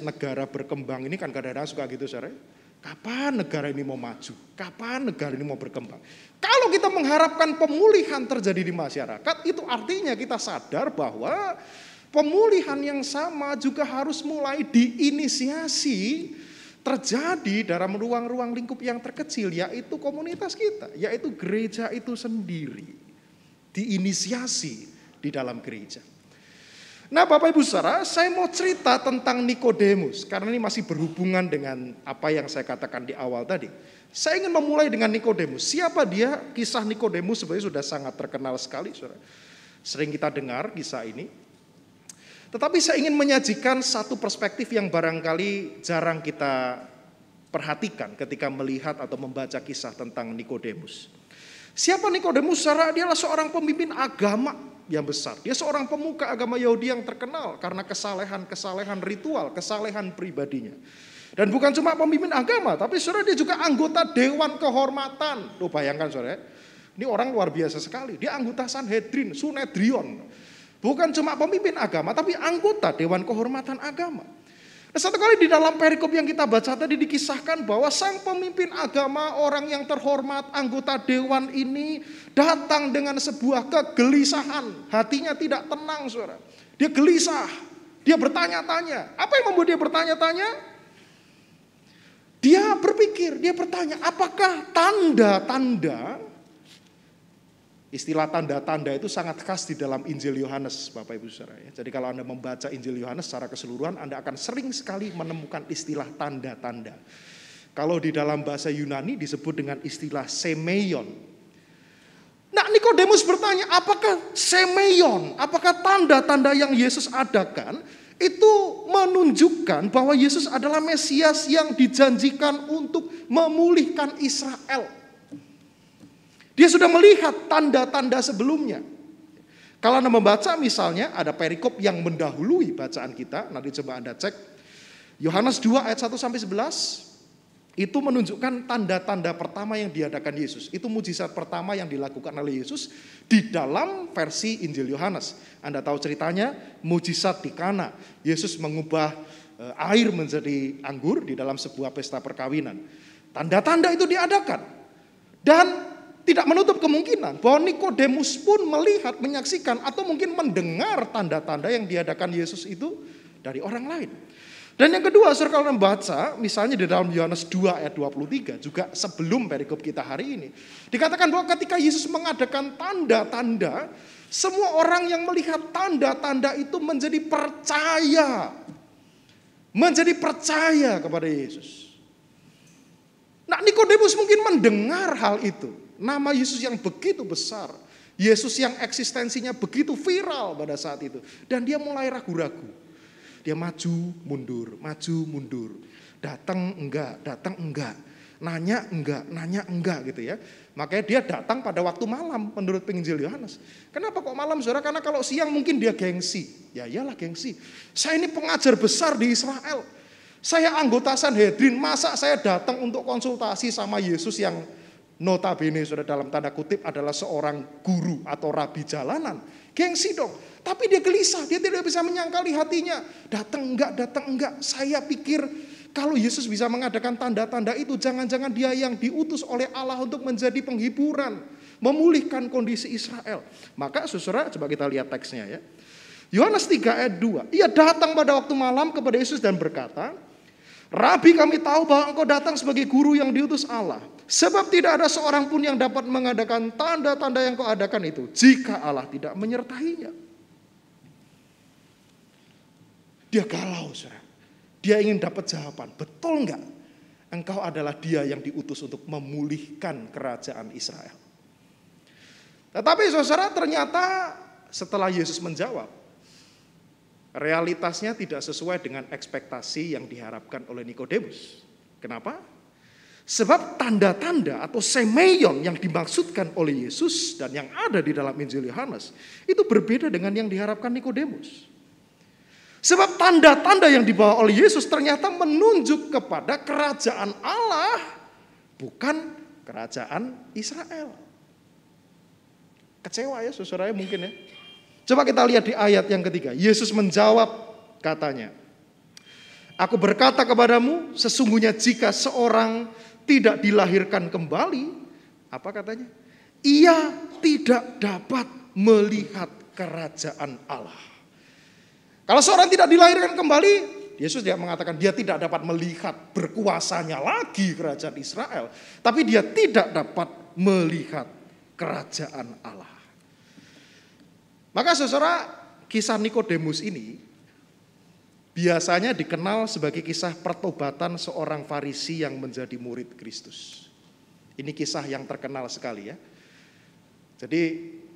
Negara berkembang ini kan kadang-kadang suka gitu saudara. Kapan negara ini mau maju? Kapan negara ini mau berkembang? Kalau kita mengharapkan pemulihan terjadi di masyarakat, itu artinya kita sadar bahwa pemulihan yang sama juga harus mulai diinisiasi terjadi dalam ruang-ruang lingkup yang terkecil, yaitu komunitas kita, yaitu gereja itu sendiri. Diinisiasi di dalam gereja. Nah Bapak Ibu Saudara, saya mau cerita tentang Nikodemus, karena ini masih berhubungan dengan apa yang saya katakan di awal tadi. Saya ingin memulai dengan Nikodemus. Siapa dia? Kisah Nikodemus sebenarnya sudah sangat terkenal sekali, saudara. Sering kita dengar kisah ini. Tetapi saya ingin menyajikan satu perspektif yang barangkali jarang kita perhatikan ketika melihat atau membaca kisah tentang Nikodemus. Siapa Nikodemus? Saudara, dia adalah seorang pemimpin agama yang besar. Dia seorang pemuka agama Yahudi yang terkenal karena kesalehan ritual, kesalehan pribadinya. Dan bukan cuma pemimpin agama, tapi saudara dia juga anggota Dewan Kehormatan. Tuh bayangkan saudara, ini orang luar biasa sekali. Dia anggota Sanhedrin, Sunedrion. Bukan cuma pemimpin agama, tapi anggota Dewan Kehormatan Agama. Nah, satu kali di dalam perikop yang kita baca tadi dikisahkan bahwa sang pemimpin agama, orang yang terhormat, anggota dewan ini datang dengan sebuah kegelisahan. Hatinya tidak tenang, saudara. Dia gelisah, dia bertanya-tanya. Apa yang membuat dia bertanya-tanya? Dia berpikir, dia bertanya, apakah tanda-tanda, istilah tanda-tanda itu sangat khas di dalam Injil Yohanes, Bapak Ibu Saudara. Jadi kalau Anda membaca Injil Yohanes secara keseluruhan, Anda akan sering sekali menemukan istilah tanda-tanda. Kalau di dalam bahasa Yunani disebut dengan istilah semeion. Nah Nikodemus bertanya, apakah semeion, apakah tanda-tanda yang Yesus adakan itu menunjukkan bahwa Yesus adalah Mesias yang dijanjikan untuk memulihkan Israel. Dia sudah melihat tanda-tanda sebelumnya. Kalau Anda membaca misalnya ada perikop yang mendahului bacaan kita, nanti coba Anda cek. Yohanes 2 ayat 1-11, itu menunjukkan tanda-tanda pertama yang diadakan Yesus. Itu mujizat pertama yang dilakukan oleh Yesus di dalam versi Injil Yohanes. Anda tahu ceritanya, mujizat di Kana. Yesus mengubah air menjadi anggur di dalam sebuah pesta perkawinan. Tanda-tanda itu diadakan. Dan tidak menutup kemungkinan bahwa Nikodemus pun melihat, menyaksikan atau mungkin mendengar tanda-tanda yang diadakan Yesus itu dari orang lain. Dan yang kedua, saudara kalau membaca misalnya di dalam Yohanes 2 ayat 23 juga sebelum perikop kita hari ini, dikatakan bahwa ketika Yesus mengadakan tanda-tanda, semua orang yang melihat tanda-tanda itu menjadi percaya kepada Yesus. Nah, Nikodemus mungkin mendengar hal itu. Nama Yesus yang begitu besar, Yesus yang eksistensinya begitu viral pada saat itu. Dan dia mulai ragu-ragu. Dia maju, mundur. Datang enggak. Nanya enggak gitu ya. Makanya dia datang pada waktu malam menurut penginjil Yohanes. Kenapa kok malam, saudara? Karena kalau siang mungkin dia gengsi. Ya iyalah gengsi. Saya ini pengajar besar di Israel. Saya anggota Sanhedrin, masa saya datang untuk konsultasi sama Yesus yang notabene sudah dalam tanda kutip adalah seorang guru atau rabi jalanan. Gengsi dong. Tapi dia gelisah, dia tidak bisa menyangkali hatinya. Datang enggak. Saya pikir kalau Yesus bisa mengadakan tanda-tanda itu, jangan-jangan dia yang diutus oleh Allah untuk menjadi penghiburan, memulihkan kondisi Israel. Maka saudara, coba kita lihat teksnya ya. Yohanes 3 ayat 2. Ia datang pada waktu malam kepada Yesus dan berkata, Rabi, kami tahu bahwa engkau datang sebagai guru yang diutus Allah. Sebab tidak ada seorang pun yang dapat mengadakan tanda-tanda yang kau adakan itu, jika Allah tidak menyertainya. Dia galau, saudara. Dia ingin dapat jawaban. Betul enggak? Engkau adalah dia yang diutus untuk memulihkan kerajaan Israel. Tetapi saudara, ternyata setelah Yesus menjawab, realitasnya tidak sesuai dengan ekspektasi yang diharapkan oleh Nikodemus. Kenapa? Sebab tanda-tanda atau semeion yang dimaksudkan oleh Yesus dan yang ada di dalam Injil Yohanes itu berbeda dengan yang diharapkan Nikodemus. Sebab tanda-tanda yang dibawa oleh Yesus ternyata menunjuk kepada kerajaan Allah, bukan kerajaan Israel. Kecewa ya saudara mungkin ya. Coba kita lihat di ayat yang ketiga. Yesus menjawab katanya, Aku berkata kepadamu, sesungguhnya jika seorang tidak dilahirkan kembali, apa katanya? Ia tidak dapat melihat kerajaan Allah. Kalau seorang tidak dilahirkan kembali, Yesus tidak mengatakan dia tidak dapat melihat berkuasanya lagi kerajaan Israel. Tapi dia tidak dapat melihat kerajaan Allah. Maka saudara, kisah Nikodemus ini biasanya dikenal sebagai kisah pertobatan seorang Farisi yang menjadi murid Kristus. Ini kisah yang terkenal sekali ya. Jadi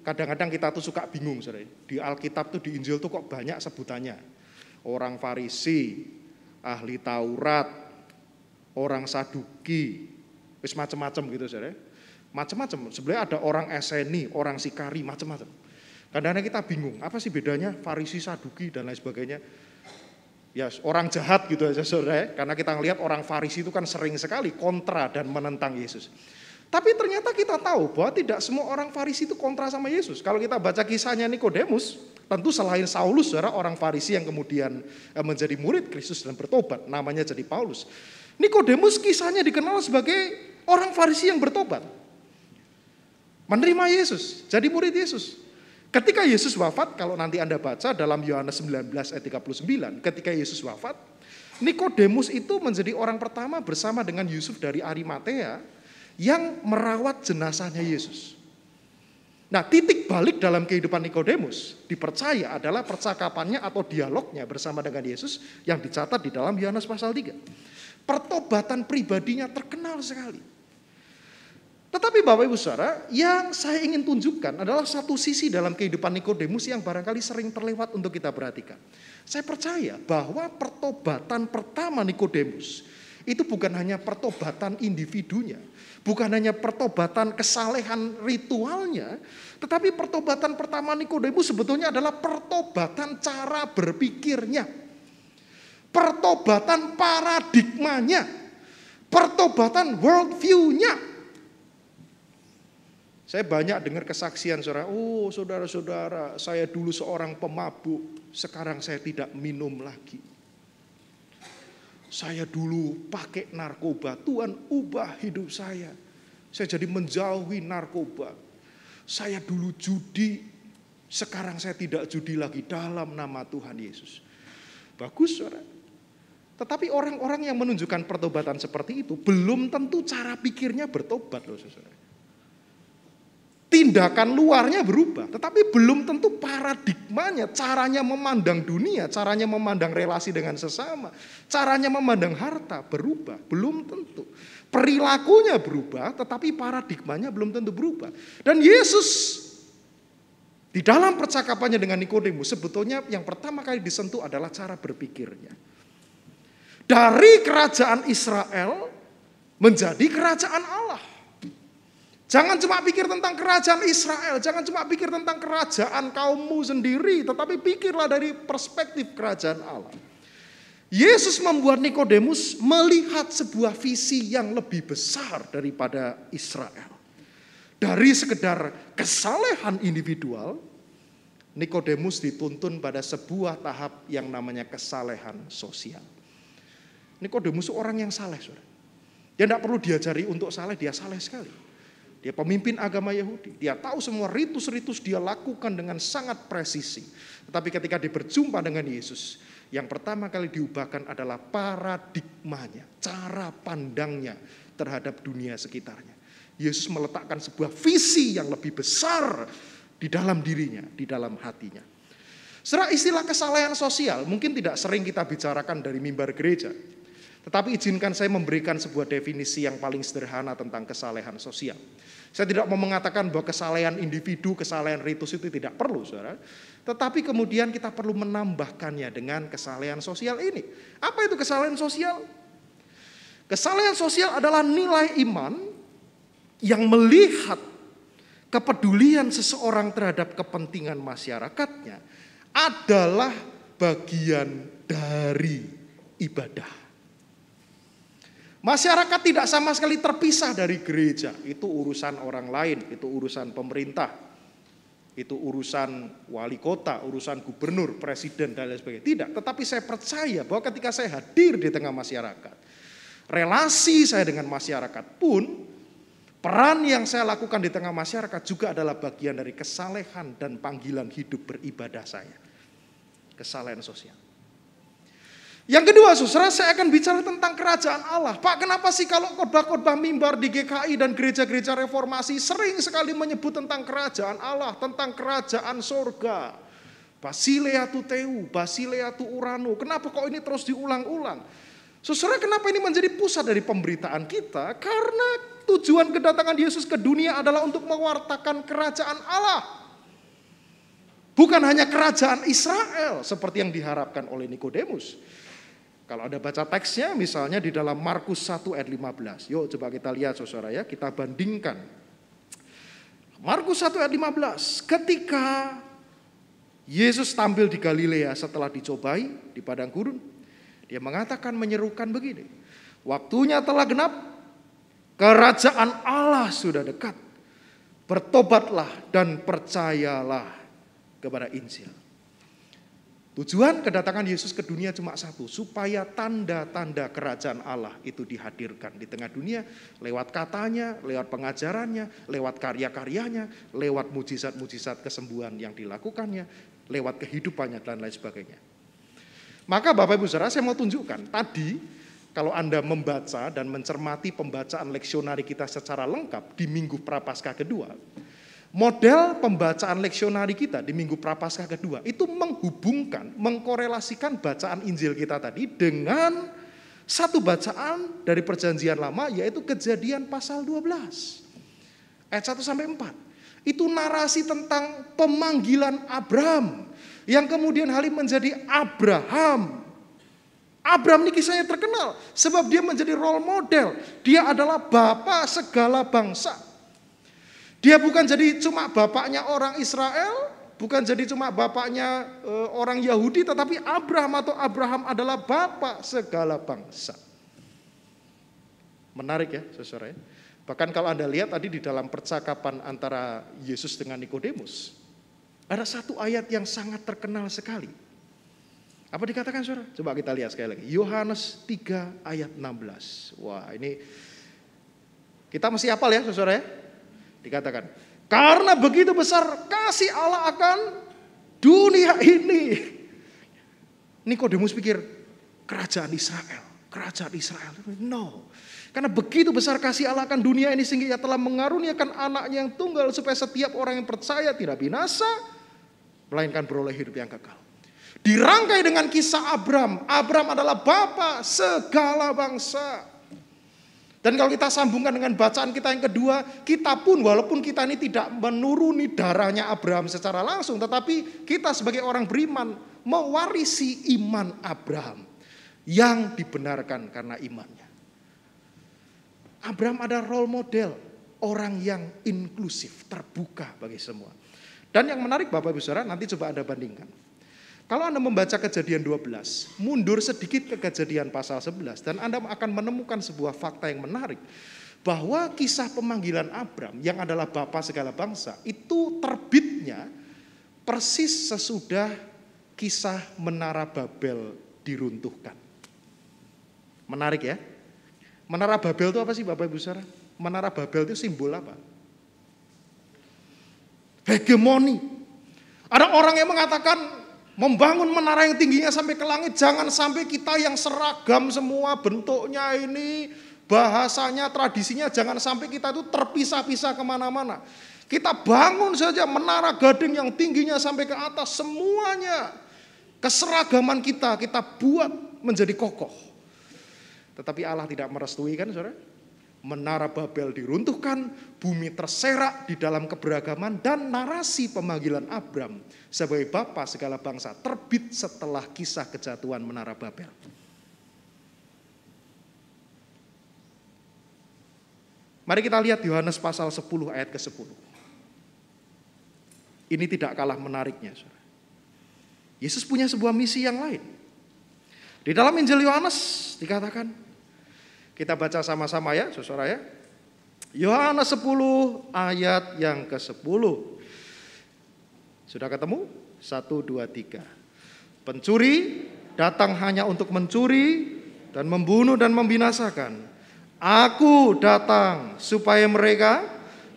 kadang-kadang kita tuh suka bingung saudara. Di Alkitab tuh di Injil tuh kok banyak sebutannya. Orang Farisi, ahli Taurat, orang Saduki, wis macam-macam gitu saudara. Macam-macam. Sebenarnya ada orang Eseni, orang Sikari, macam-macam. Kadang-kadang kita bingung, apa sih bedanya Farisi, Saduki dan lain sebagainya. Ya orang jahat gitu aja saudara, karena kita ngelihat orang Farisi itu kan sering sekali kontra dan menentang Yesus. Tapi ternyata kita tahu bahwa tidak semua orang Farisi itu kontra sama Yesus. Kalau kita baca kisahnya Nikodemus, tentu selain Saulus saudara, orang Farisi yang kemudian menjadi murid Kristus dan bertobat, namanya jadi Paulus. Nikodemus kisahnya dikenal sebagai orang Farisi yang bertobat, menerima Yesus, jadi murid Yesus. Ketika Yesus wafat, kalau nanti Anda baca dalam Yohanes 19 ayat 39, ketika Yesus wafat, Nikodemus itu menjadi orang pertama bersama dengan Yusuf dari Arimatea yang merawat jenazahnya Yesus. Nah, titik balik dalam kehidupan Nikodemus dipercaya adalah percakapannya atau dialognya bersama dengan Yesus yang dicatat di dalam Yohanes pasal 3. Pertobatan pribadinya terkenal sekali. Tetapi Bapak Ibu Saudara, yang saya ingin tunjukkan adalah satu sisi dalam kehidupan Nikodemus yang barangkali sering terlewat untuk kita perhatikan. Saya percaya bahwa pertobatan pertama Nikodemus itu bukan hanya pertobatan individunya, bukan hanya pertobatan kesalehan ritualnya, tetapi pertobatan pertama Nikodemus sebetulnya adalah pertobatan cara berpikirnya, pertobatan paradigmanya, pertobatan worldview-nya. Saya banyak dengar kesaksian saudara, oh saudara-saudara, saya dulu seorang pemabuk, sekarang saya tidak minum lagi. Saya dulu pakai narkoba, Tuhan ubah hidup saya. Saya jadi menjauhi narkoba. Saya dulu judi, sekarang saya tidak judi lagi dalam nama Tuhan Yesus. Bagus saudara. Tetapi orang-orang yang menunjukkan pertobatan seperti itu, belum tentu cara pikirnya bertobat loh saudara. Tindakan luarnya berubah, tetapi belum tentu paradigmanya, caranya memandang dunia, caranya memandang relasi dengan sesama, caranya memandang harta berubah, belum tentu. Perilakunya berubah, tetapi paradigmanya belum tentu berubah. Dan Yesus di dalam percakapannya dengan Nikodemus sebetulnya yang pertama kali disentuh adalah cara berpikirnya. Dari kerajaan Israel menjadi kerajaan Allah. Jangan cuma pikir tentang kerajaan Israel, jangan cuma pikir tentang kerajaan kaummu sendiri, tetapi pikirlah dari perspektif kerajaan Allah. Yesus membuat Nikodemus melihat sebuah visi yang lebih besar daripada Israel. Dari sekedar kesalehan individual, Nikodemus dituntun pada sebuah tahap yang namanya kesalehan sosial. Nikodemus orang yang saleh, saudara. Dia tidak perlu diajari untuk saleh, dia saleh sekali. Dia pemimpin agama Yahudi. Dia tahu semua ritus-ritus dia lakukan dengan sangat presisi. Tetapi ketika dia berjumpa dengan Yesus, yang pertama kali diubahkan adalah paradigmanya, cara pandangnya terhadap dunia sekitarnya. Yesus meletakkan sebuah visi yang lebih besar di dalam dirinya, di dalam hatinya. Secara istilah kesalehan sosial mungkin tidak sering kita bicarakan dari mimbar gereja. Tetapi izinkan saya memberikan sebuah definisi yang paling sederhana tentang kesalehan sosial. Saya tidak mau mengatakan bahwa kesalehan individu, kesalehan ritus itu tidak perlu, saudara. Tetapi kemudian kita perlu menambahkannya dengan kesalehan sosial ini. Apa itu kesalehan sosial? Kesalehan sosial adalah nilai iman yang melihat kepedulian seseorang terhadap kepentingan masyarakatnya adalah bagian dari ibadah. Masyarakat tidak sama sekali terpisah dari gereja. Itu urusan orang lain, itu urusan pemerintah, itu urusan wali kota, urusan gubernur, presiden, dan lain sebagainya. Tidak, tetapi saya percaya bahwa ketika saya hadir di tengah masyarakat, relasi saya dengan masyarakat pun, peran yang saya lakukan di tengah masyarakat juga adalah bagian dari kesalehan dan panggilan hidup beribadah saya. Kesalehan sosial. Yang kedua, saudara, saya akan bicara tentang kerajaan Allah. Pak, kenapa sih kalau khotbah-khotbah mimbar di GKI dan gereja-gereja reformasi sering sekali menyebut tentang kerajaan Allah, tentang kerajaan surga. Basilea tu Teu, Basilea tu Urano. Kenapa kok ini terus diulang-ulang? Saudara, kenapa ini menjadi pusat dari pemberitaan kita? Karena tujuan kedatangan Yesus ke dunia adalah untuk mewartakan kerajaan Allah. Bukan hanya kerajaan Israel seperti yang diharapkan oleh Nikodemus. Kalau Anda baca teksnya misalnya di dalam Markus 1 ayat 15. Yuk coba kita lihat saudara ya, kita bandingkan. Markus 1 ayat 15. Ketika Yesus tampil di Galilea setelah dicobai di padang gurun, dia mengatakan menyerukan begini. Waktunya telah genap, kerajaan Allah sudah dekat. Bertobatlah dan percayalah kepada Injil. Tujuan kedatangan Yesus ke dunia cuma satu, supaya tanda-tanda kerajaan Allah itu dihadirkan di tengah dunia lewat katanya, lewat pengajarannya, lewat karya-karyanya, lewat mujizat-mujizat kesembuhan yang dilakukannya, lewat kehidupannya dan lain sebagainya. Maka Bapak Ibu Saudara, saya mau tunjukkan tadi kalau Anda membaca dan mencermati pembacaan leksionari kita secara lengkap di Minggu Prapaskah kedua, model pembacaan leksionari kita di Minggu Prapaskah kedua itu menghubungkan, mengkorelasikan bacaan Injil kita tadi dengan satu bacaan dari Perjanjian Lama, yaitu Kejadian pasal 12 ayat 1 sampai 4. Itu narasi tentang pemanggilan Abram yang kemudian hari menjadi Abraham. Abraham ini kisahnya terkenal sebab dia menjadi role model. Dia adalah bapa segala bangsa. Dia bukan jadi cuma bapaknya orang Israel, bukan jadi cuma bapaknya orang Yahudi, tetapi Abraham adalah bapak segala bangsa. Menarik ya, saudara ya. Bahkan kalau Anda lihat tadi di dalam percakapan antara Yesus dengan Nikodemus, ada satu ayat yang sangat terkenal sekali. Apa dikatakan, saudara? Coba kita lihat sekali lagi. Yohanes 3 ayat 16. Wah, ini kita mesti hafal ya, saudara ya. Dikatakan, karena begitu besar kasih Allah akan dunia ini. Nikodemus pikir, kerajaan Israel. No. Karena begitu besar kasih Allah akan dunia ini sehingga Ia telah mengaruniakan anaknya yang tunggal supaya setiap orang yang percaya tidak binasa, melainkan beroleh hidup yang kekal. Dirangkai dengan kisah Abram. Abram adalah bapa segala bangsa. Dan kalau kita sambungkan dengan bacaan kita yang kedua, kita pun walaupun kita ini tidak menuruni darahnya Abraham secara langsung, tetapi kita sebagai orang beriman mewarisi iman Abraham yang dibenarkan karena imannya. Abraham ada role model, orang yang inklusif, terbuka bagi semua. Dan yang menarik Bapak Ibu Saudara, nanti coba Anda bandingkan. Kalau Anda membaca Kejadian 12, mundur sedikit ke Kejadian pasal 11, dan Anda akan menemukan sebuah fakta yang menarik, bahwa kisah pemanggilan Abram yang adalah bapa segala bangsa, itu terbitnya persis sesudah kisah Menara Babel diruntuhkan. Menarik ya. Menara Babel itu apa sih Bapak Ibu Saudara? Menara Babel itu simbol apa? Hegemoni. Ada orang yang mengatakan membangun menara yang tingginya sampai ke langit, jangan sampai kita yang seragam semua bentuknya ini, bahasanya, tradisinya, jangan sampai kita itu terpisah-pisah kemana-mana. Kita bangun saja menara gading yang tingginya sampai ke atas, semuanya keseragaman kita buat menjadi kokoh. Tetapi Allah tidak merestui kan saudara? Menara Babel diruntuhkan, bumi terserak di dalam keberagaman, dan narasi pemanggilan Abram sebagai bapa segala bangsa terbit setelah kisah kejatuhan Menara Babel. Mari kita lihat Yohanes pasal 10 ayat ke-10. Ini tidak kalah menariknya, saudara. Yesus punya sebuah misi yang lain. Di dalam Injil Yohanes dikatakan, kita baca sama-sama ya, saudara ya. Yohanes 10 ayat yang ke-10. Sudah ketemu? 1, 2, 3. Pencuri datang hanya untuk mencuri dan membunuh dan membinasakan. Aku datang supaya mereka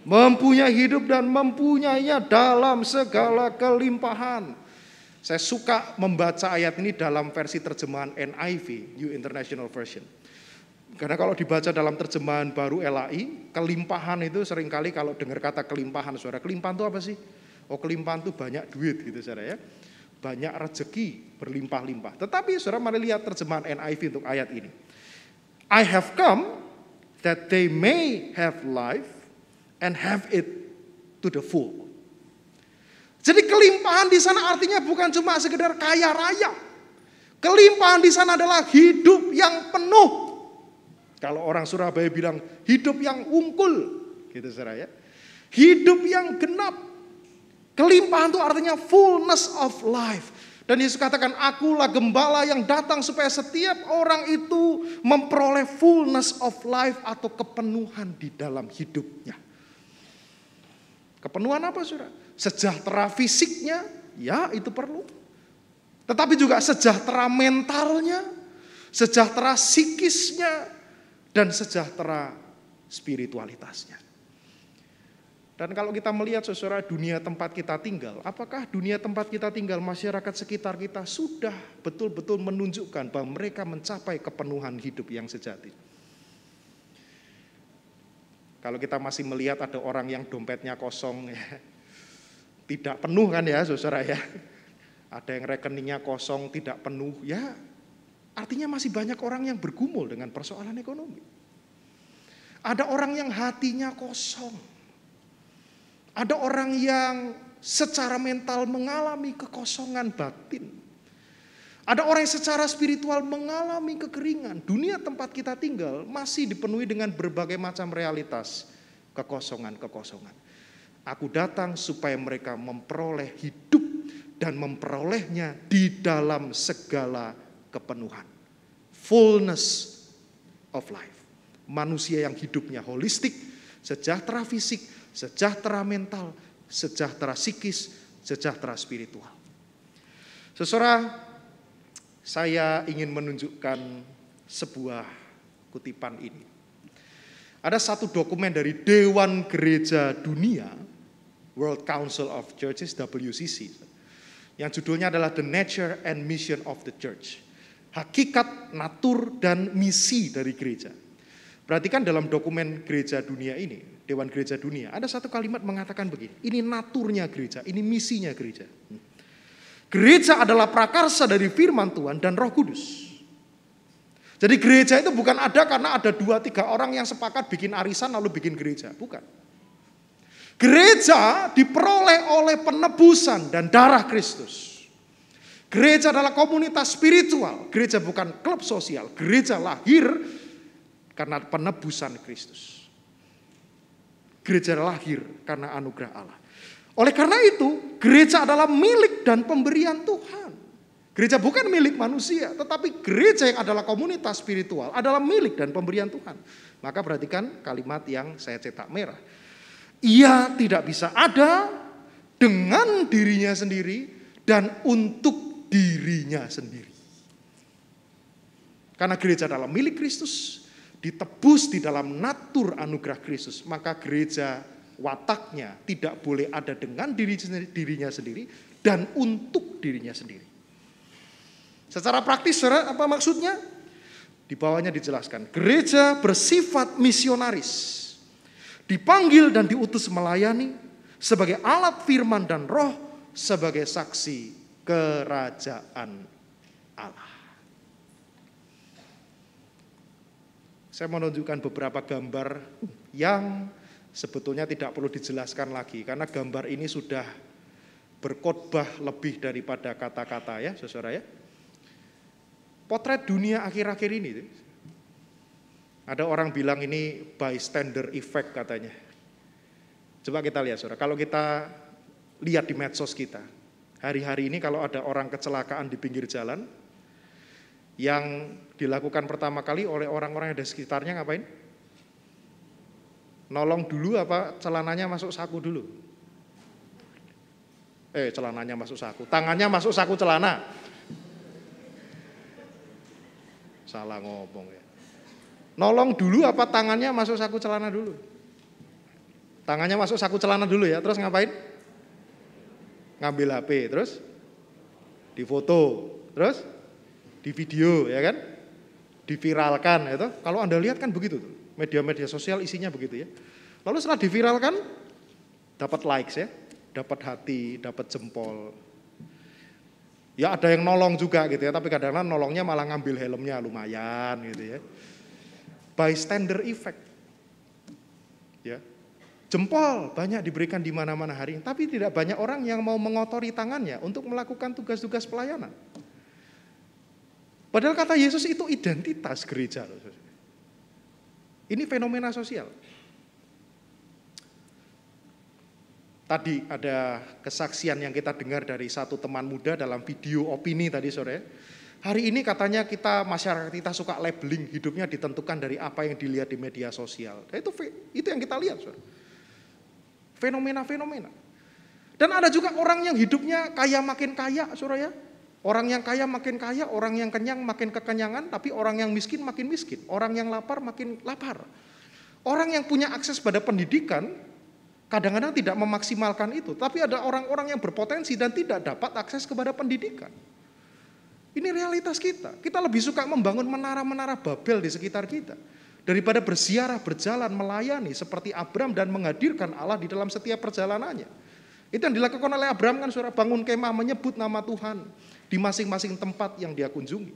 mempunyai hidup dan mempunyainya dalam segala kelimpahan. Saya suka membaca ayat ini dalam versi terjemahan NIV, New International Version. Karena kalau dibaca dalam terjemahan baru LAI, kelimpahan itu seringkali kalau dengar kata kelimpahan, saudara, kelimpahan itu apa sih? Oh, kelimpahan itu banyak duit gitu saudara ya. Banyak rezeki berlimpah-limpah. Tetapi saudara mari lihat terjemahan NIV untuk ayat ini. I have come that they may have life and have it to the full. Jadi kelimpahan di sana artinya bukan cuma sekedar kaya raya. Kelimpahan di sana adalah hidup yang penuh. Kalau orang Surabaya bilang hidup yang ungkul, gitu saudara ya. Hidup yang genap. Kelimpahan itu artinya fullness of life. Dan Yesus katakan, akulah gembala yang datang supaya setiap orang itu memperoleh fullness of life atau kepenuhan di dalam hidupnya. Kepenuhan apa saudara? Sejahtera fisiknya, ya itu perlu. Tetapi juga sejahtera mentalnya, sejahtera psikisnya, dan sejahtera spiritualitasnya. Dan kalau kita melihat saudara dunia tempat kita tinggal, apakah dunia tempat kita tinggal, masyarakat sekitar kita sudah betul-betul menunjukkan bahwa mereka mencapai kepenuhan hidup yang sejati? Kalau kita masih melihat ada orang yang dompetnya kosong, ya, tidak penuh kan ya saudara ya. Ada yang rekeningnya kosong, tidak penuh, ya artinya masih banyak orang yang bergumul dengan persoalan ekonomi. Ada orang yang hatinya kosong. Ada orang yang secara mental mengalami kekosongan batin. Ada orang yang secara spiritual mengalami kekeringan. Dunia tempat kita tinggal masih dipenuhi dengan berbagai macam realitas kekosongan-kekosongan. Aku datang supaya mereka memperoleh hidup dan memperolehnya di dalam segala kepenuhan. Fullness of life. Manusia yang hidupnya holistik, sejahtera fisik, sejahtera mental, sejahtera psikis, sejahtera spiritual. Saudara, saya ingin menunjukkan sebuah kutipan ini. Ada satu dokumen dari Dewan Gereja Dunia, World Council of Churches, WCC, yang judulnya adalah The Nature and Mission of the Church. Hakikat, natur, dan misi dari gereja. Perhatikan dalam dokumen gereja dunia ini, Dewan Gereja Dunia, ada satu kalimat mengatakan begini, ini naturnya gereja, ini misinya gereja. Gereja adalah prakarsa dari firman Tuhan dan Roh Kudus. Jadi gereja itu bukan ada karena ada 2-3 orang yang sepakat bikin arisan lalu bikin gereja, bukan. Gereja diperoleh oleh penebusan dan darah Kristus. Gereja adalah komunitas spiritual. Gereja bukan klub sosial. Gereja lahir karena penebusan Kristus. Gereja lahir karena anugerah Allah. Oleh karena itu, gereja adalah milik dan pemberian Tuhan. Gereja bukan milik manusia, tetapi gereja yang adalah komunitas spiritual adalah milik dan pemberian Tuhan. Maka perhatikan kalimat yang saya cetak merah. Ia tidak bisa ada dengan dirinya sendiri dan untuk dirinya sendiri. Karena gereja adalah milik Kristus, ditebus di dalam natur anugerah Kristus, maka gereja wataknya tidak boleh ada dengan dirinya sendiri dan untuk dirinya sendiri. Secara praktis, saudara, apa maksudnya? Di bawahnya dijelaskan, gereja bersifat misionaris, dipanggil dan diutus melayani sebagai alat firman dan roh, sebagai saksi kerajaan Allah. Saya menunjukkan beberapa gambar yang sebetulnya tidak perlu dijelaskan lagi, karena gambar ini sudah berkhotbah lebih daripada kata-kata ya, saudara ya. Potret dunia akhir-akhir ini, ada orang bilang ini bystander effect katanya. Coba kita lihat saudara, kalau kita lihat di medsos kita, hari-hari ini kalau ada orang kecelakaan di pinggir jalan, yang dilakukan pertama kali oleh orang-orang yang ada sekitarnya ngapain? Nolong dulu apa celananya masuk saku dulu? Celananya masuk saku, tangannya masuk saku celana. Salah ngomong ya. Nolong dulu apa tangannya masuk saku celana dulu? Tangannya masuk saku celana dulu ya, terus ngapain? Ngambil HP, terus difoto, terus di video ya kan? Diviralkan itu. Kalau Anda lihat kan begitu tuh. Media-media sosial isinya begitu ya. Lalu setelah diviralkan dapat likes ya, dapat hati, dapat jempol. Ya ada yang nolong juga gitu ya, tapi kadang-kadang nolongnya malah ngambil helmnya lumayan gitu ya. Bystander effect. Ya. Jempol banyak diberikan di mana-mana hari ini, tapi tidak banyak orang yang mau mengotori tangannya untuk melakukan tugas-tugas pelayanan. Padahal kata Yesus itu identitas gereja loh. Ini fenomena sosial. Tadi ada kesaksian yang kita dengar dari satu teman muda dalam video opini tadi sore. Hari ini katanya masyarakat kita suka labeling, hidupnya ditentukan dari apa yang dilihat di media sosial. Itu yang kita lihat, sore. Fenomena-fenomena. Dan ada juga orang yang hidupnya kaya makin kaya, sore ya. Orang yang kaya makin kaya, orang yang kenyang makin kekenyangan, tapi orang yang miskin makin miskin, orang yang lapar makin lapar. Orang yang punya akses pada pendidikan kadang-kadang tidak memaksimalkan itu, tapi ada orang-orang yang berpotensi dan tidak dapat akses kepada pendidikan. Ini realitas kita. Kita lebih suka membangun menara-menara Babel di sekitar kita daripada berziarah, berjalan, melayani seperti Abram dan menghadirkan Allah di dalam setiap perjalanannya. Itu yang dilakukan oleh Abram kan, saudara, bangun kemah menyebut nama Tuhan di masing-masing tempat yang dia kunjungi.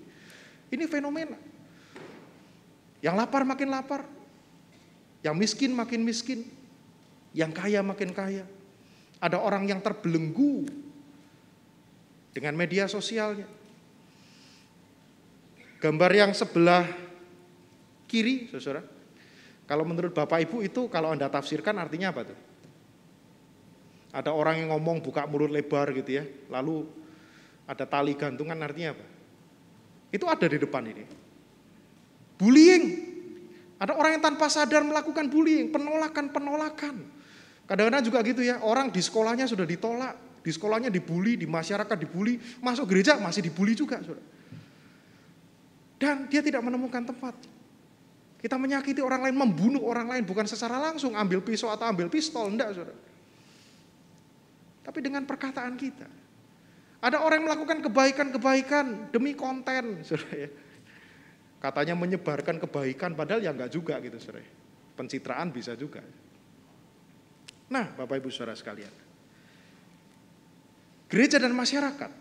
Ini fenomena. Yang lapar makin lapar, yang miskin makin miskin, yang kaya makin kaya. Ada orang yang terbelenggu dengan media sosialnya. Gambar yang sebelah kiri, saudara. Kalau menurut Bapak Ibu itu kalau Anda tafsirkan artinya apa tuh? Ada orang yang ngomong buka mulut lebar gitu ya. Lalu ada tali gantungan, artinya apa? Itu ada di depan ini. Bullying. Ada orang yang tanpa sadar melakukan bullying, penolakan. Kadang-kadang juga gitu ya, orang di sekolahnya sudah ditolak, di sekolahnya dibully, di masyarakat dibully, masuk gereja masih dibully juga, saudara. Dan dia tidak menemukan tempat. Kita menyakiti orang lain, membunuh orang lain bukan secara langsung, ambil pisau atau ambil pistol, enggak, saudara. Tapi dengan perkataan kita. Ada orang yang melakukan kebaikan-kebaikan demi konten, saudara ya. Katanya menyebarkan kebaikan, padahal ya enggak juga gitu, saudara. Pencitraan bisa juga. Nah, Bapak Ibu Saudara sekalian, gereja dan masyarakat,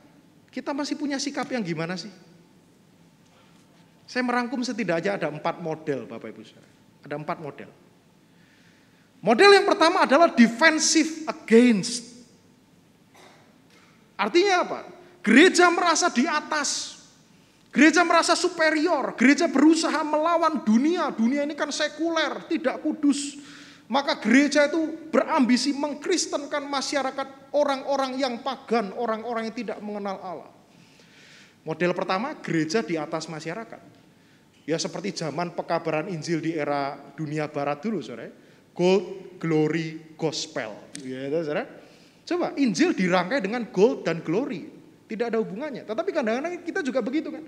kita masih punya sikap yang gimana sih? Saya merangkum setidaknya ada 4 model, Bapak Ibu Saudara. Ada 4 model. Model yang pertama adalah defensive against. Artinya apa? Gereja merasa di atas. Gereja merasa superior. Gereja berusaha melawan dunia. Dunia ini kan sekuler, tidak kudus. Maka gereja itu berambisi mengkristenkan masyarakat, orang-orang yang pagan, orang-orang yang tidak mengenal Allah. Model pertama, gereja di atas masyarakat. Ya seperti zaman pekabaran Injil di era dunia barat dulu, saudara. Gold, glory, gospel. Ya, saudara. Coba, Injil dirangkai dengan gold dan glory. Tidak ada hubungannya. Tetapi kadang-kadang kita juga begitu kan.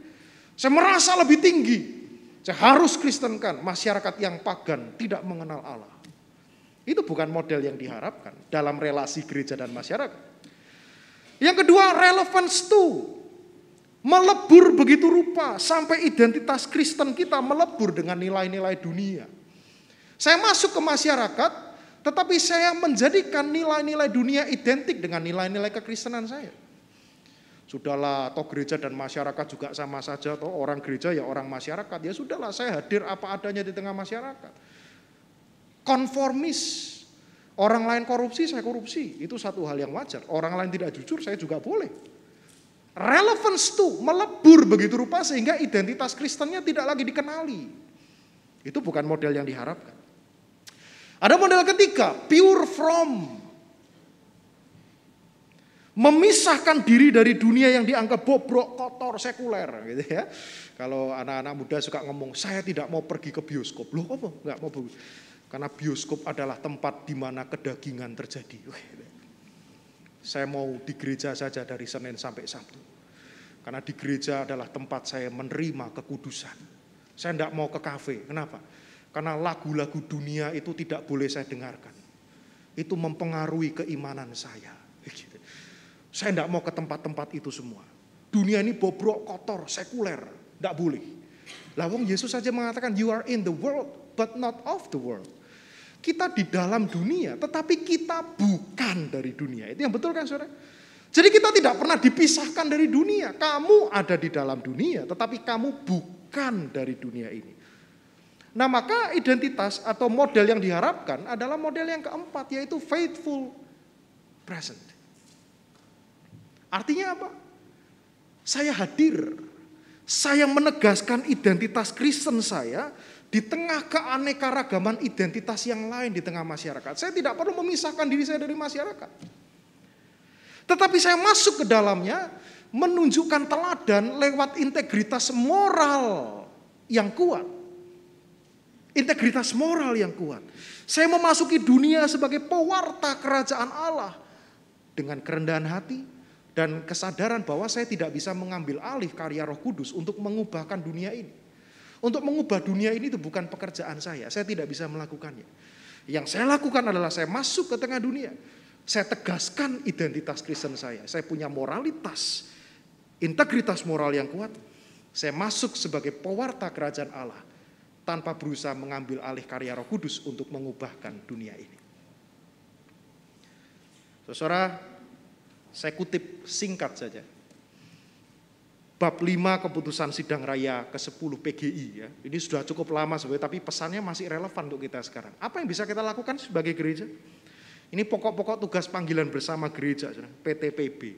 Saya merasa lebih tinggi. Saya harus kristenkan masyarakat yang pagan, tidak mengenal Allah. Itu bukan model yang diharapkan dalam relasi gereja dan masyarakat. Yang kedua, relevance to. Melebur begitu rupa sampai identitas Kristen kita melebur dengan nilai-nilai dunia. Saya masuk ke masyarakat, tetapi saya menjadikan nilai-nilai dunia identik dengan nilai-nilai kekristenan saya. Sudahlah, toh gereja dan masyarakat juga sama saja, toh orang gereja ya orang masyarakat. Ya sudahlah, saya hadir apa adanya di tengah masyarakat. Konformis. Orang lain korupsi, saya korupsi. Itu satu hal yang wajar. Orang lain tidak jujur, saya juga boleh. Relevance to, melebur begitu rupa sehingga identitas Kristennya tidak lagi dikenali. Itu bukan model yang diharapkan. Ada model ketiga, pure from. Memisahkan diri dari dunia yang dianggap bobrok, kotor, sekuler gitu ya. Kalau anak-anak muda suka ngomong, saya tidak mau pergi ke bioskop. Loh apa? Enggak mau. Karena bioskop adalah tempat di mana kedagingan terjadi. Saya mau di gereja saja dari Senin sampai Sabtu. Karena di gereja adalah tempat saya menerima kekudusan. Saya tidak mau ke kafe. Kenapa? Karena lagu-lagu dunia itu tidak boleh saya dengarkan. Itu mempengaruhi keimanan saya. Saya tidak mau ke tempat-tempat itu semua. Dunia ini bobrok, kotor, sekuler. Tidak boleh. Lah wong Yesus saja mengatakan, you are in the world, but not of the world. Kita di dalam dunia, tetapi kita bukan dari dunia. Itu yang betul kan saudara? Jadi kita tidak pernah dipisahkan dari dunia. Kamu ada di dalam dunia, tetapi kamu bukan dari dunia ini. Nah maka identitas atau model yang diharapkan adalah model yang keempat, yaitu faithful present. Artinya apa? Saya hadir. Saya menegaskan identitas Kristen saya di tengah keanekaragaman identitas yang lain di tengah masyarakat. Saya tidak perlu memisahkan diri saya dari masyarakat. Tetapi saya masuk ke dalamnya menunjukkan teladan lewat integritas moral yang kuat. Integritas moral yang kuat. Saya memasuki dunia sebagai pewarta kerajaan Allah dengan kerendahan hati dan kesadaran bahwa saya tidak bisa mengambil alih karya Roh Kudus untuk mengubahkan dunia ini. Untuk mengubah dunia ini itu bukan pekerjaan saya tidak bisa melakukannya. Yang saya lakukan adalah saya masuk ke tengah dunia. Saya tegaskan identitas Kristen saya punya moralitas, integritas moral yang kuat. Saya masuk sebagai pewarta kerajaan Allah tanpa berusaha mengambil alih karya Roh Kudus untuk mengubahkan dunia ini. Saudara, saya kutip singkat saja. Bab 5 keputusan sidang raya ke-10 PGI ya. Ini sudah cukup lama sebenarnya, tapi pesannya masih relevan untuk kita sekarang. Apa yang bisa kita lakukan sebagai gereja? Ini pokok-pokok tugas panggilan bersama gereja, PTPB.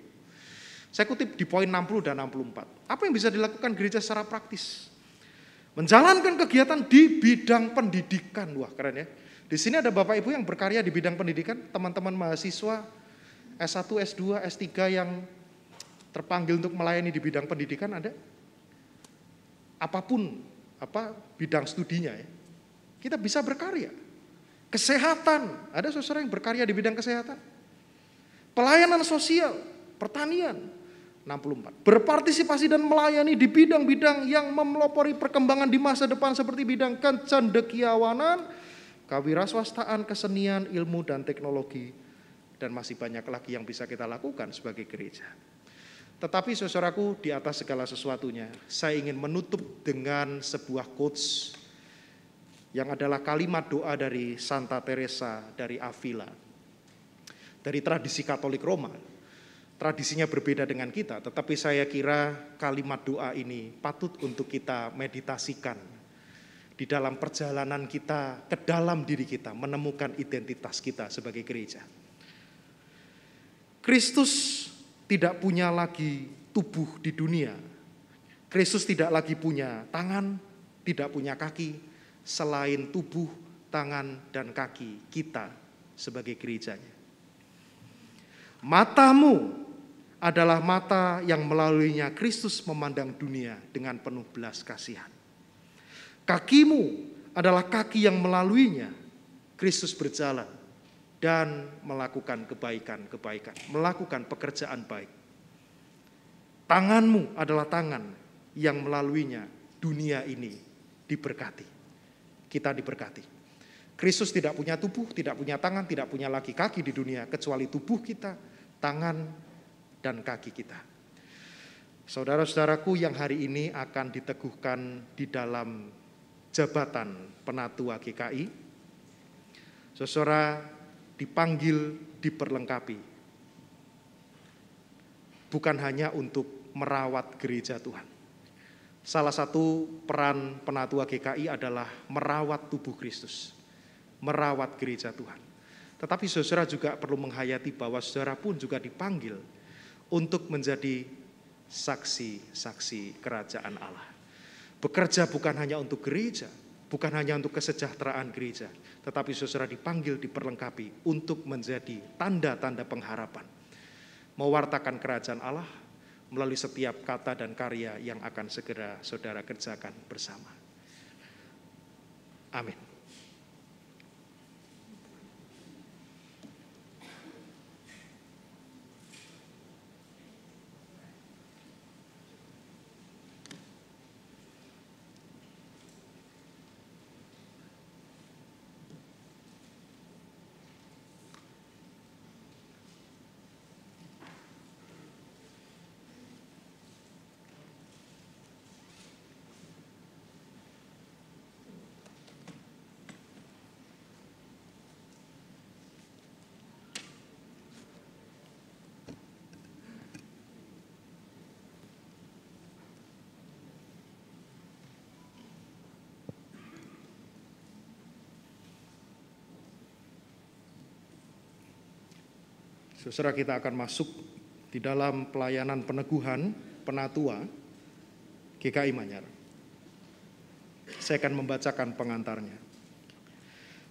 Saya kutip di poin 60 dan 64. Apa yang bisa dilakukan gereja secara praktis? Menjalankan kegiatan di bidang pendidikan. Wah, keren ya. Di sini ada Bapak Ibu yang berkarya di bidang pendidikan, teman-teman mahasiswa S1, S2, S3 yang terpanggil untuk melayani di bidang pendidikan ada? Apapun bidang studinya ya. Kita bisa berkarya. Kesehatan, ada saudara yang berkarya di bidang kesehatan. Pelayanan sosial, pertanian, 64. Berpartisipasi dan melayani di bidang-bidang yang memelopori perkembangan di masa depan seperti bidang kecendekiawanan, kewirausahaan, kesenian, ilmu dan teknologi, dan masih banyak lagi yang bisa kita lakukan sebagai gereja. Tetapi saudaraku, di atas segala sesuatunya, saya ingin menutup dengan sebuah quotes yang adalah kalimat doa dari Santa Teresa dari Avila. Dari tradisi Katolik Roma. Tradisinya berbeda dengan kita, tetapi saya kira kalimat doa ini patut untuk kita meditasikan di dalam perjalanan kita ke dalam diri kita, menemukan identitas kita sebagai gereja. Kristus tidak punya lagi tubuh di dunia. Kristus tidak lagi punya tangan, tidak punya kaki, selain tubuh, tangan, dan kaki kita sebagai gerejanya. Matamu adalah mata yang melaluinya Kristus memandang dunia dengan penuh belas kasihan. Kakimu adalah kaki yang melaluinya Kristus berjalan dan melakukan kebaikan-kebaikan, melakukan pekerjaan baik. Tanganmu adalah tangan yang melaluinya dunia ini diberkati. Kita diberkati. Kristus tidak punya tubuh, tidak punya tangan, tidak punya lagi kaki di dunia kecuali tubuh kita, tangan dan kaki kita. Saudara-saudaraku yang hari ini akan diteguhkan di dalam jabatan penatua GKI, saudara dipanggil, diperlengkapi, bukan hanya untuk merawat gereja Tuhan. Salah satu peran penatua GKI adalah merawat tubuh Kristus, merawat gereja Tuhan. Tetapi saudara juga perlu menghayati bahwa saudara pun juga dipanggil untuk menjadi saksi-saksi kerajaan Allah. Bekerja bukan hanya untuk gereja, bukan hanya untuk kesejahteraan gereja, tetapi saudara dipanggil, diperlengkapi untuk menjadi tanda-tanda pengharapan. Mewartakan kerajaan Allah melalui setiap kata dan karya yang akan segera saudara kerjakan bersama. Amin. Saudara, kita akan masuk di dalam pelayanan peneguhan penatua GKI Manyar. Saya akan membacakan pengantarnya.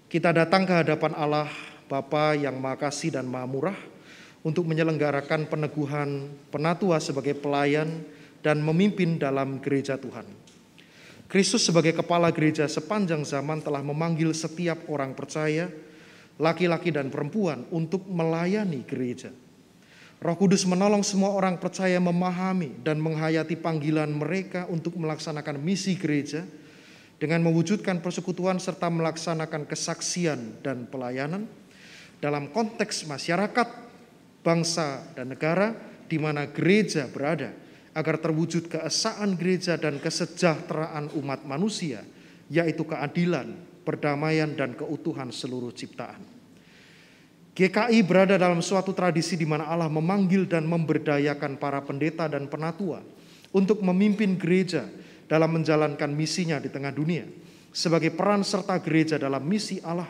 Kita datang ke hadapan Allah Bapa yang Maha Kasih dan Maha Murah untuk menyelenggarakan peneguhan penatua sebagai pelayan dan memimpin dalam gereja Tuhan. Kristus sebagai kepala gereja sepanjang zaman telah memanggil setiap orang percaya, laki-laki dan perempuan, untuk melayani gereja. Roh Kudus menolong semua orang percaya memahami dan menghayati panggilan mereka untuk melaksanakan misi gereja dengan mewujudkan persekutuan serta melaksanakan kesaksian dan pelayanan dalam konteks masyarakat, bangsa, dan negara di mana gereja berada, agar terwujud keesaan gereja dan kesejahteraan umat manusia, yaitu keadilan, perdamaian, dan keutuhan seluruh ciptaan. GKI berada dalam suatu tradisi di mana Allah memanggil dan memberdayakan para pendeta dan penatua untuk memimpin gereja dalam menjalankan misinya di tengah dunia sebagai peran serta gereja dalam misi Allah.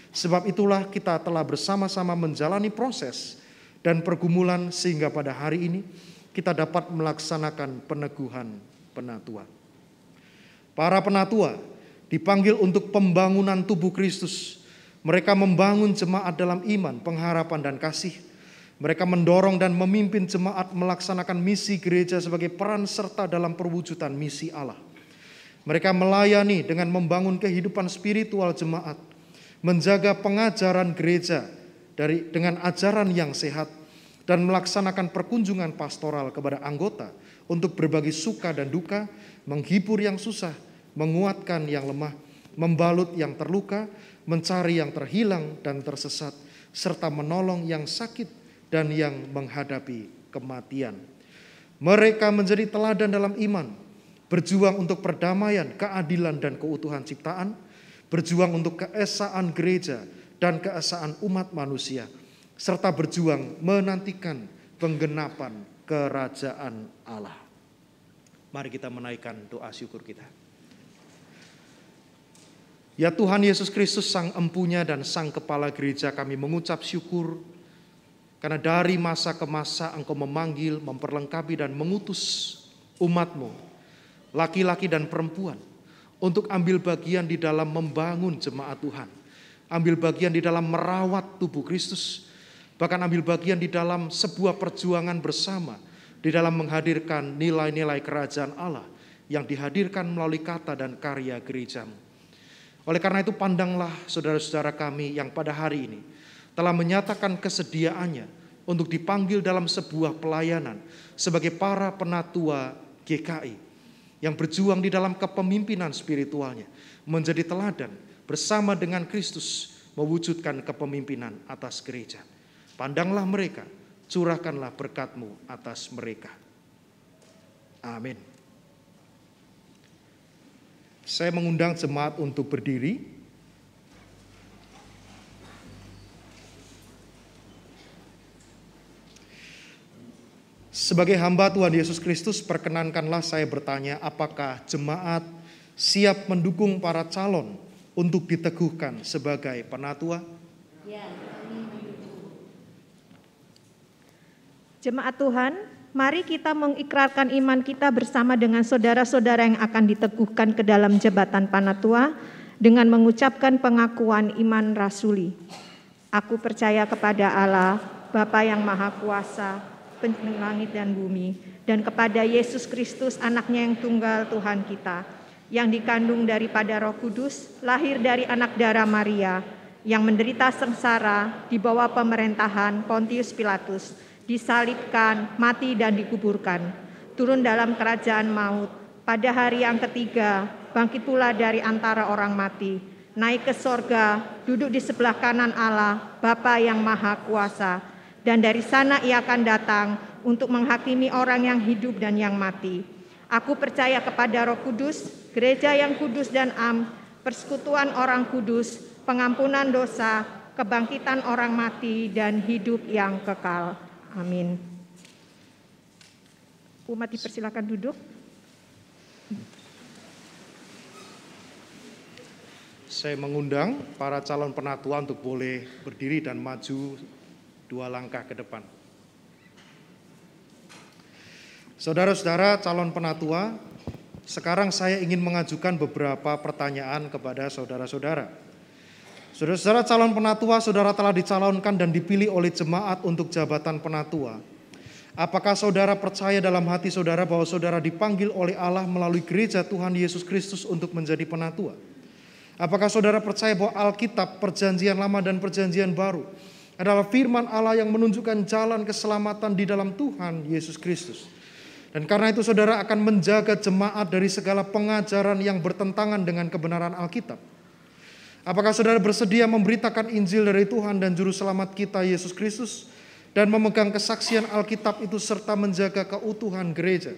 Sebab itulah kita telah bersama-sama menjalani proses dan pergumulan sehingga pada hari ini kita dapat melaksanakan peneguhan penatua. Para penatua dipanggil untuk pembangunan tubuh Kristus. Mereka membangun jemaat dalam iman, pengharapan, dan kasih. Mereka mendorong dan memimpin jemaat melaksanakan misi gereja sebagai peran serta dalam perwujudan misi Allah. Mereka melayani dengan membangun kehidupan spiritual jemaat, menjaga pengajaran gereja dengan ajaran yang sehat, dan melaksanakan perkunjungan pastoral kepada anggota untuk berbagi suka dan duka, menghibur yang susah, menguatkan yang lemah, membalut yang terluka, mencari yang terhilang dan tersesat, serta menolong yang sakit dan yang menghadapi kematian. Mereka menjadi teladan dalam iman, berjuang untuk perdamaian, keadilan, dan keutuhan ciptaan, berjuang untuk keesaan gereja dan keesaan umat manusia, serta berjuang menantikan penggenapan kerajaan Allah. Mari kita menaikkan doa syukur kita. Ya Tuhan Yesus Kristus, Sang Empunya dan Sang Kepala Gereja, kami mengucap syukur karena dari masa ke masa Engkau memanggil, memperlengkapi, dan mengutus umat-Mu, laki-laki dan perempuan, untuk ambil bagian di dalam membangun jemaat Tuhan, ambil bagian di dalam merawat tubuh Kristus, bahkan ambil bagian di dalam sebuah perjuangan bersama, di dalam menghadirkan nilai-nilai kerajaan Allah yang dihadirkan melalui kata dan karya gerejamu. Oleh karena itu pandanglah saudara-saudara kami yang pada hari ini telah menyatakan kesediaannya untuk dipanggil dalam sebuah pelayanan sebagai para penatua GKI yang berjuang di dalam kepemimpinan spiritualnya, menjadi teladan bersama dengan Kristus mewujudkan kepemimpinan atas gereja. Pandanglah mereka, curahkanlah berkat-Mu atas mereka. Amin. Saya mengundang jemaat untuk berdiri. Sebagai hamba Tuhan Yesus Kristus, perkenankanlah saya bertanya, apakah jemaat siap mendukung para calon untuk diteguhkan sebagai penatua? Ya, kami mendukung. Jemaat Tuhan, mari kita mengikrarkan iman kita bersama dengan saudara-saudara yang akan diteguhkan ke dalam jabatan penatua dengan mengucapkan pengakuan iman rasuli. Aku percaya kepada Allah, Bapa yang Maha Kuasa, Penjuru langit dan bumi, dan kepada Yesus Kristus, anaknya yang tunggal Tuhan kita, yang dikandung daripada Roh Kudus, lahir dari anak darah Maria, yang menderita sengsara di bawah pemerintahan Pontius Pilatus, disalibkan, mati dan dikuburkan, turun dalam kerajaan maut, pada hari yang ketiga, bangkit pula dari antara orang mati, naik ke sorga, duduk di sebelah kanan Allah, Bapa yang Maha Kuasa, dan dari sana ia akan datang untuk menghakimi orang yang hidup dan yang mati. Aku percaya kepada Roh Kudus, gereja yang kudus dan am, persekutuan orang kudus, pengampunan dosa, kebangkitan orang mati, dan hidup yang kekal. Amin. Umat dipersilakan duduk. Saya mengundang para calon penatua untuk boleh berdiri dan maju 2 langkah ke depan. Saudara-saudara calon penatua, sekarang saya ingin mengajukan beberapa pertanyaan kepada saudara-saudara. Saudara-saudara calon penatua, saudara telah dicalonkan dan dipilih oleh jemaat untuk jabatan penatua. Apakah saudara percaya dalam hati saudara bahwa saudara dipanggil oleh Allah melalui gereja Tuhan Yesus Kristus untuk menjadi penatua? Apakah saudara percaya bahwa Alkitab, Perjanjian Lama dan Perjanjian Baru adalah firman Allah yang menunjukkan jalan keselamatan di dalam Tuhan Yesus Kristus? Dan karena itu saudara akan menjaga jemaat dari segala pengajaran yang bertentangan dengan kebenaran Alkitab. Apakah saudara bersedia memberitakan Injil dari Tuhan dan Juru Selamat kita Yesus Kristus dan memegang kesaksian Alkitab itu serta menjaga keutuhan gereja?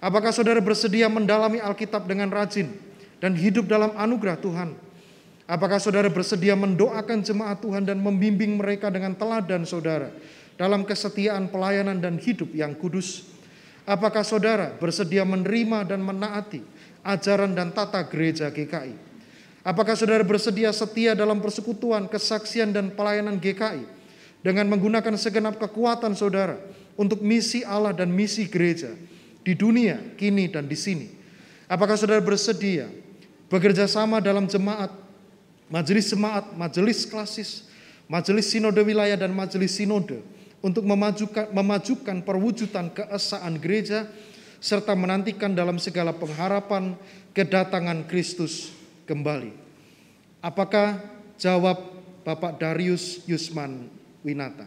Apakah saudara bersedia mendalami Alkitab dengan rajin dan hidup dalam anugerah Tuhan? Apakah saudara bersedia mendoakan jemaat Tuhan dan membimbing mereka dengan teladan saudara dalam kesetiaan pelayanan dan hidup yang kudus? Apakah saudara bersedia menerima dan menaati ajaran dan tata gereja GKI? Apakah saudara bersedia setia dalam persekutuan, kesaksian dan pelayanan GKI dengan menggunakan segenap kekuatan saudara untuk misi Allah dan misi gereja di dunia, kini dan di sini? Apakah saudara bersedia bekerja sama dalam jemaat, majelis klasis, majelis sinode wilayah dan majelis sinode untuk memajukan perwujudan keesaan gereja serta menantikan dalam segala pengharapan kedatangan Kristus kembali? Apakah jawab Bapak Darius Yusman Winata?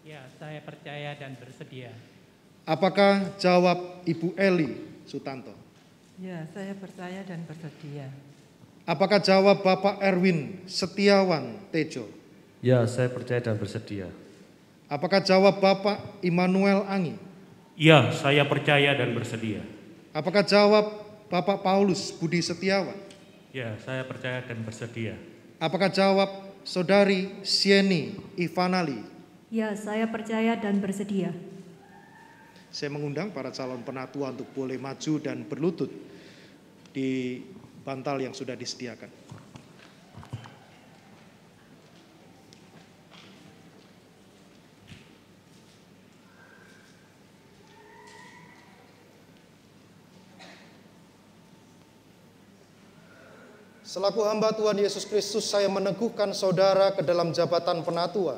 Ya, saya percaya dan bersedia. Apakah jawab Ibu Eli Sutanto? Ya, saya percaya dan bersedia. Apakah jawab Bapak Erwin Setiawan Tejo? Ya, saya percaya dan bersedia. Apakah jawab Bapak Immanuel Angi? Ya, saya percaya dan bersedia. Apakah jawab Bapak Paulus Budi Setiawan? Ya, saya percaya dan bersedia. Apakah jawab Saudari Sieni Ivanali? Ya, saya percaya dan bersedia. Saya mengundang para calon penatua untuk boleh maju dan berlutut di bantal yang sudah disediakan. Selaku hamba Tuhan Yesus Kristus, saya meneguhkan saudara ke dalam jabatan penatua,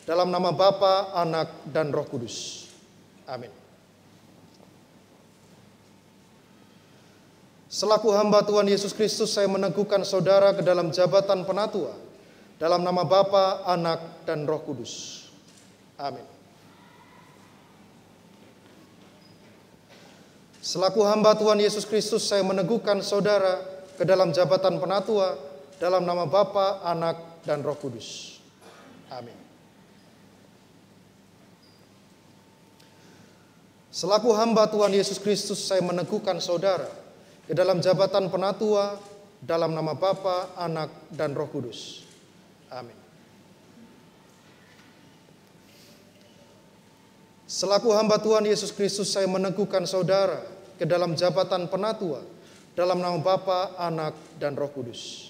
dalam nama Bapa, Anak, dan Roh Kudus. Amin. Selaku hamba Tuhan Yesus Kristus, saya meneguhkan saudara ke dalam jabatan penatua, dalam nama Bapa, Anak, dan Roh Kudus. Amin. Selaku hamba Tuhan Yesus Kristus, saya meneguhkan saudara ke dalam jabatan penatua, dalam nama Bapa, Anak, dan Roh Kudus. Amin. Selaku hamba Tuhan Yesus Kristus, saya meneguhkan saudara ke dalam jabatan penatua, dalam nama Bapa, Anak, dan Roh Kudus. Amin. Selaku hamba Tuhan Yesus Kristus, saya meneguhkan saudara ke dalam jabatan penatua, dalam nama Bapa, Anak, dan Roh Kudus.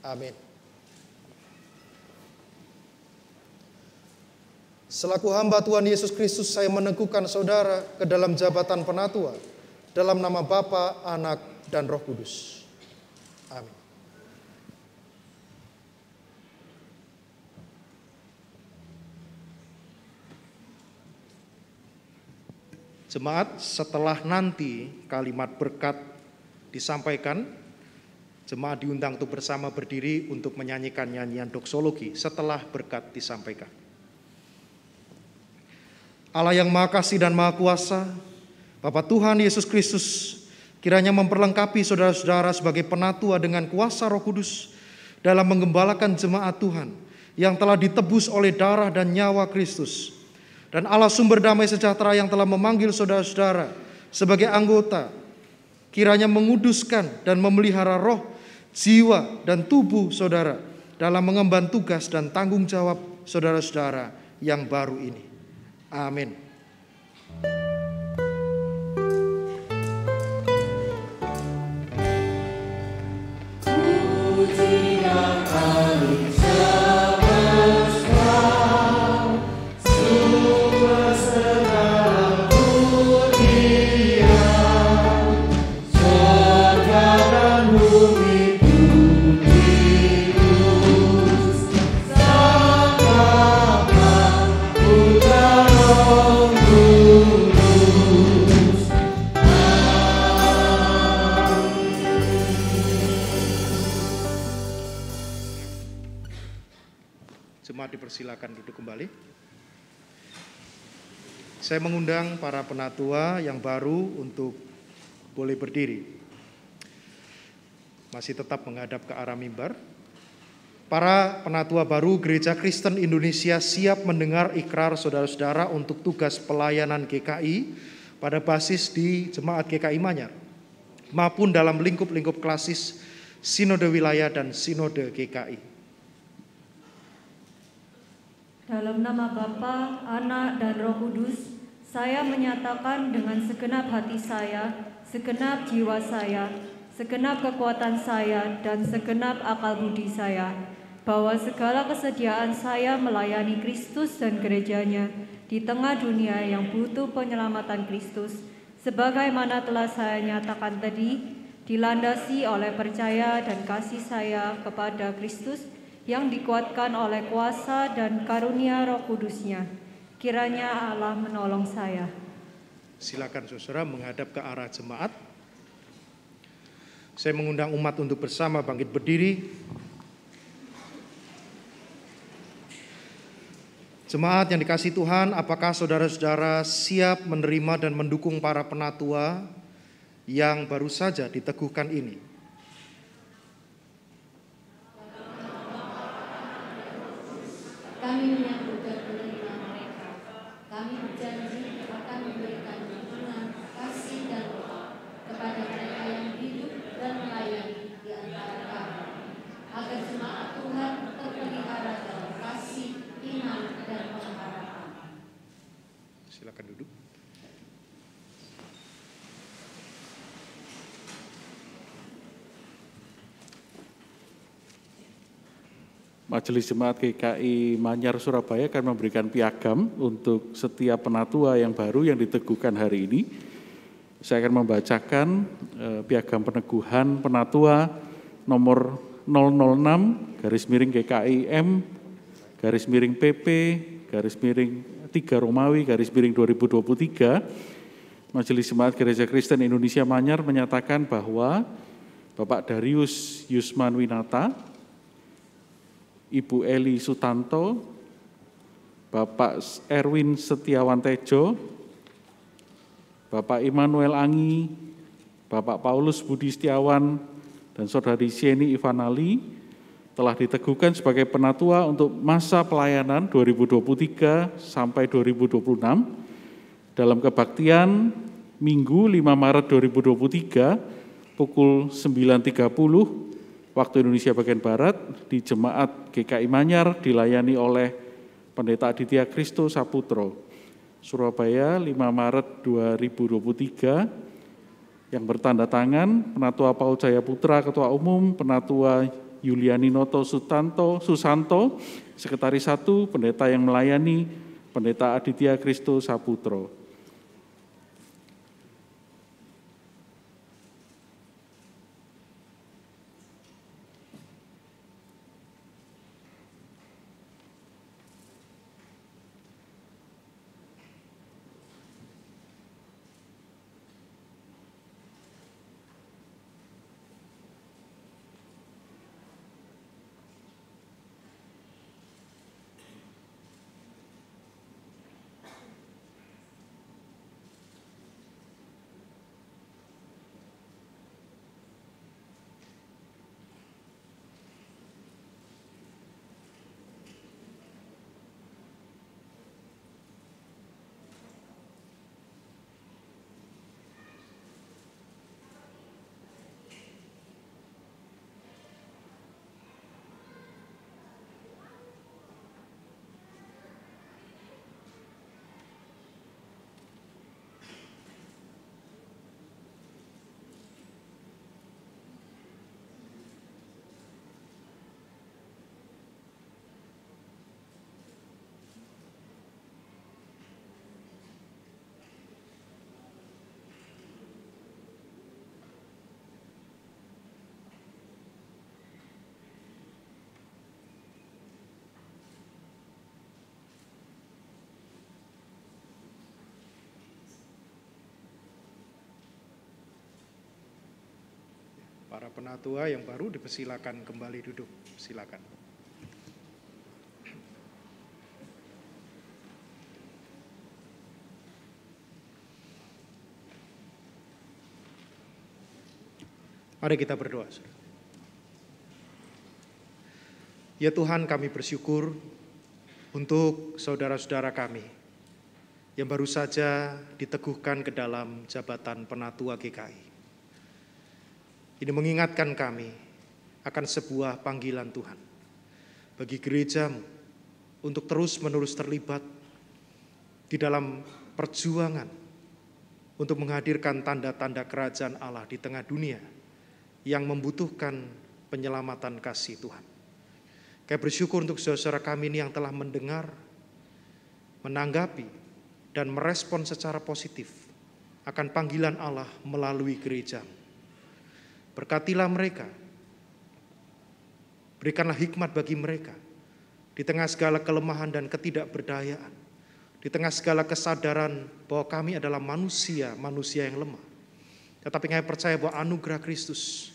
Amin. Selaku hamba Tuhan Yesus Kristus, saya meneguhkan saudara ke dalam jabatan penatua, dalam nama Bapa, Anak, dan Roh Kudus. Amin. Jemaat, setelah nanti kalimat berkat disampaikan, jemaat diundang untuk bersama berdiri untuk menyanyikan nyanyian doksologi setelah berkat disampaikan. Allah yang Maha Kasih dan Maha Kuasa, Bapa Tuhan Yesus Kristus, kiranya memperlengkapi saudara-saudara sebagai penatua dengan kuasa Roh Kudus dalam menggembalakan jemaat Tuhan yang telah ditebus oleh darah dan nyawa Kristus. Dan Allah sumber damai sejahtera yang telah memanggil saudara-saudara sebagai anggota, kiranya menguduskan dan memelihara roh, jiwa, dan tubuh saudara dalam mengemban tugas dan tanggung jawab saudara-saudara yang baru ini. Amin. Dipersilakan duduk kembali. Saya mengundang para penatua yang baru untuk boleh berdiri. Masih tetap menghadap ke arah mimbar. Para penatua baru Gereja Kristen Indonesia siap mendengar ikrar saudara-saudara untuk tugas pelayanan GKI pada basis di Jemaat GKI Manyar maupun dalam lingkup-lingkup klasis Sinode Wilayah dan Sinode GKI. Dalam nama Bapa, Anak, dan Roh Kudus, saya menyatakan dengan segenap hati saya, segenap jiwa saya, segenap kekuatan saya, dan segenap akal budi saya, bahwa segala kesediaan saya melayani Kristus dan gerejanya di tengah dunia yang butuh penyelamatan Kristus, sebagaimana telah saya nyatakan tadi, dilandasi oleh percaya dan kasih saya kepada Kristus, yang dikuatkan oleh kuasa dan karunia Roh Kudus-Nya. Kiranya Allah menolong saya. Silakan saudara menghadap ke arah jemaat. Saya mengundang umat untuk bersama bangkit berdiri. Jemaat yang dikasihi Tuhan, apakah saudara-saudara siap menerima dan mendukung para penatua yang baru saja diteguhkan ini? Kami menyambut dan menerima mereka. Kami berjanji akan memberikan dukungan, kasih, dan doa kepada mereka yang hidup dan melayani di antara kami, agar jemaat Tuhan terpelihara dalam kasih, iman, dan pengharapan. Silakan duduk. Majelis Jemaat GKI Manyar Surabaya akan memberikan piagam untuk setiap penatua yang baru yang diteguhkan hari ini. Saya akan membacakan piagam peneguhan penatua nomor 006-GKIM-PP-3 Majelis Jemaat Gereja Kristen Indonesia Manyar menyatakan bahwa Bapak Darius Yusman Winata, Ibu Eli Sutanto, Bapak Erwin Setiawan Tejo, Bapak Immanuel Angi, Bapak Paulus Budi Setiawan, dan Saudari Sieni Ivanali telah diteguhkan sebagai penatua untuk masa pelayanan 2023 sampai 2026 dalam kebaktian Minggu 5 Maret 2023 pukul 9.30 waktu Indonesia bagian Barat di Jemaat GKI Manyar dilayani oleh Pendeta Aditya Kristo Saputro, Surabaya 5 Maret 2023 yang bertanda tangan Penatua Paul Jaya Putra Ketua Umum, Penatua Yuliani Noto Susanto, Sekretaris 1, Pendeta yang melayani Pendeta Aditya Kristo Saputro. Para penatua yang baru dipersilakan kembali duduk, silakan. Mari kita berdoa. Ya Tuhan, kami bersyukur untuk saudara-saudara kami yang baru saja diteguhkan ke dalam jabatan penatua GKI. Ini mengingatkan kami akan sebuah panggilan Tuhan bagi gereja-Mu untuk terus-menerus terlibat di dalam perjuangan untuk menghadirkan tanda-tanda kerajaan Allah di tengah dunia yang membutuhkan penyelamatan kasih Tuhan. Kami bersyukur untuk saudara kami ini yang telah mendengar, menanggapi, dan merespon secara positif akan panggilan Allah melalui gereja-Mu. Berkatilah mereka, berikanlah hikmat bagi mereka, di tengah segala kelemahan dan ketidakberdayaan, di tengah segala kesadaran bahwa kami adalah manusia yang lemah. Tetapi kami percaya bahwa anugerah Kristus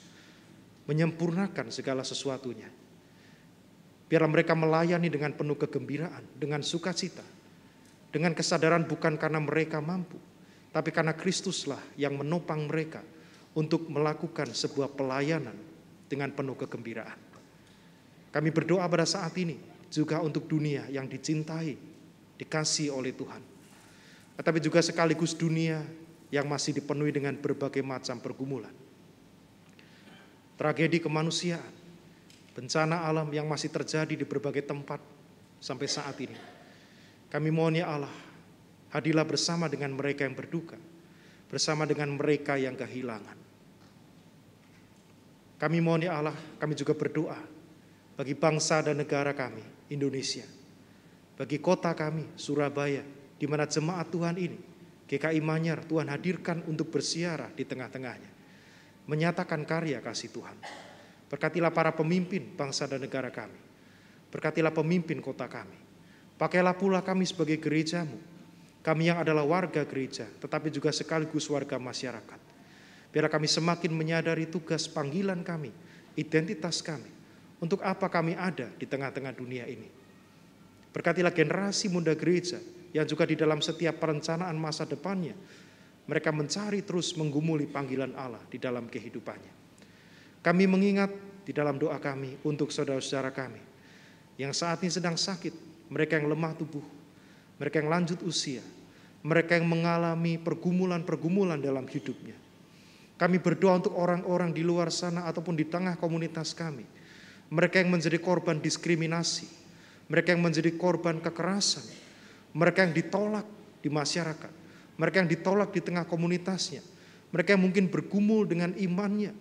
menyempurnakan segala sesuatunya. Biarlah mereka melayani dengan penuh kegembiraan, dengan sukacita, dengan kesadaran bukan karena mereka mampu, tapi karena Kristuslah yang menopang mereka untuk melakukan sebuah pelayanan dengan penuh kegembiraan. Kami berdoa pada saat ini juga untuk dunia yang dicintai, dikasihi oleh Tuhan. Tetapi juga sekaligus dunia yang masih dipenuhi dengan berbagai macam pergumulan. Tragedi kemanusiaan, bencana alam yang masih terjadi di berbagai tempat sampai saat ini. Kami mohon ya Allah, hadirlah bersama dengan mereka yang berduka, bersama dengan mereka yang kehilangan. Kami mohon ya Allah, kami juga berdoa bagi bangsa dan negara kami, Indonesia. Bagi kota kami, Surabaya, di mana jemaat Tuhan ini, GKI Manyar, Tuhan hadirkan untuk bersiarah di tengah-tengahnya. Menyatakan karya kasih Tuhan. Berkatilah para pemimpin bangsa dan negara kami. Berkatilah pemimpin kota kami. Pakailah pula kami sebagai gereja-Mu. Kami yang adalah warga gereja, tetapi juga sekaligus warga masyarakat. Biarlah kami semakin menyadari tugas panggilan kami, identitas kami. Untuk apa kami ada di tengah-tengah dunia ini. Berkatilah generasi muda gereja yang juga di dalam setiap perencanaan masa depannya, mereka mencari terus menggumuli panggilan Allah di dalam kehidupannya. Kami mengingat di dalam doa kami untuk saudara-saudara kami yang saat ini sedang sakit, mereka yang lemah tubuh, mereka yang lanjut usia, mereka yang mengalami pergumulan-pergumulan dalam hidupnya. Kami berdoa untuk orang-orang di luar sana ataupun di tengah komunitas kami, mereka yang menjadi korban diskriminasi, mereka yang menjadi korban kekerasan, mereka yang ditolak di masyarakat, mereka yang ditolak di tengah komunitasnya, mereka yang mungkin bergumul dengan imannya,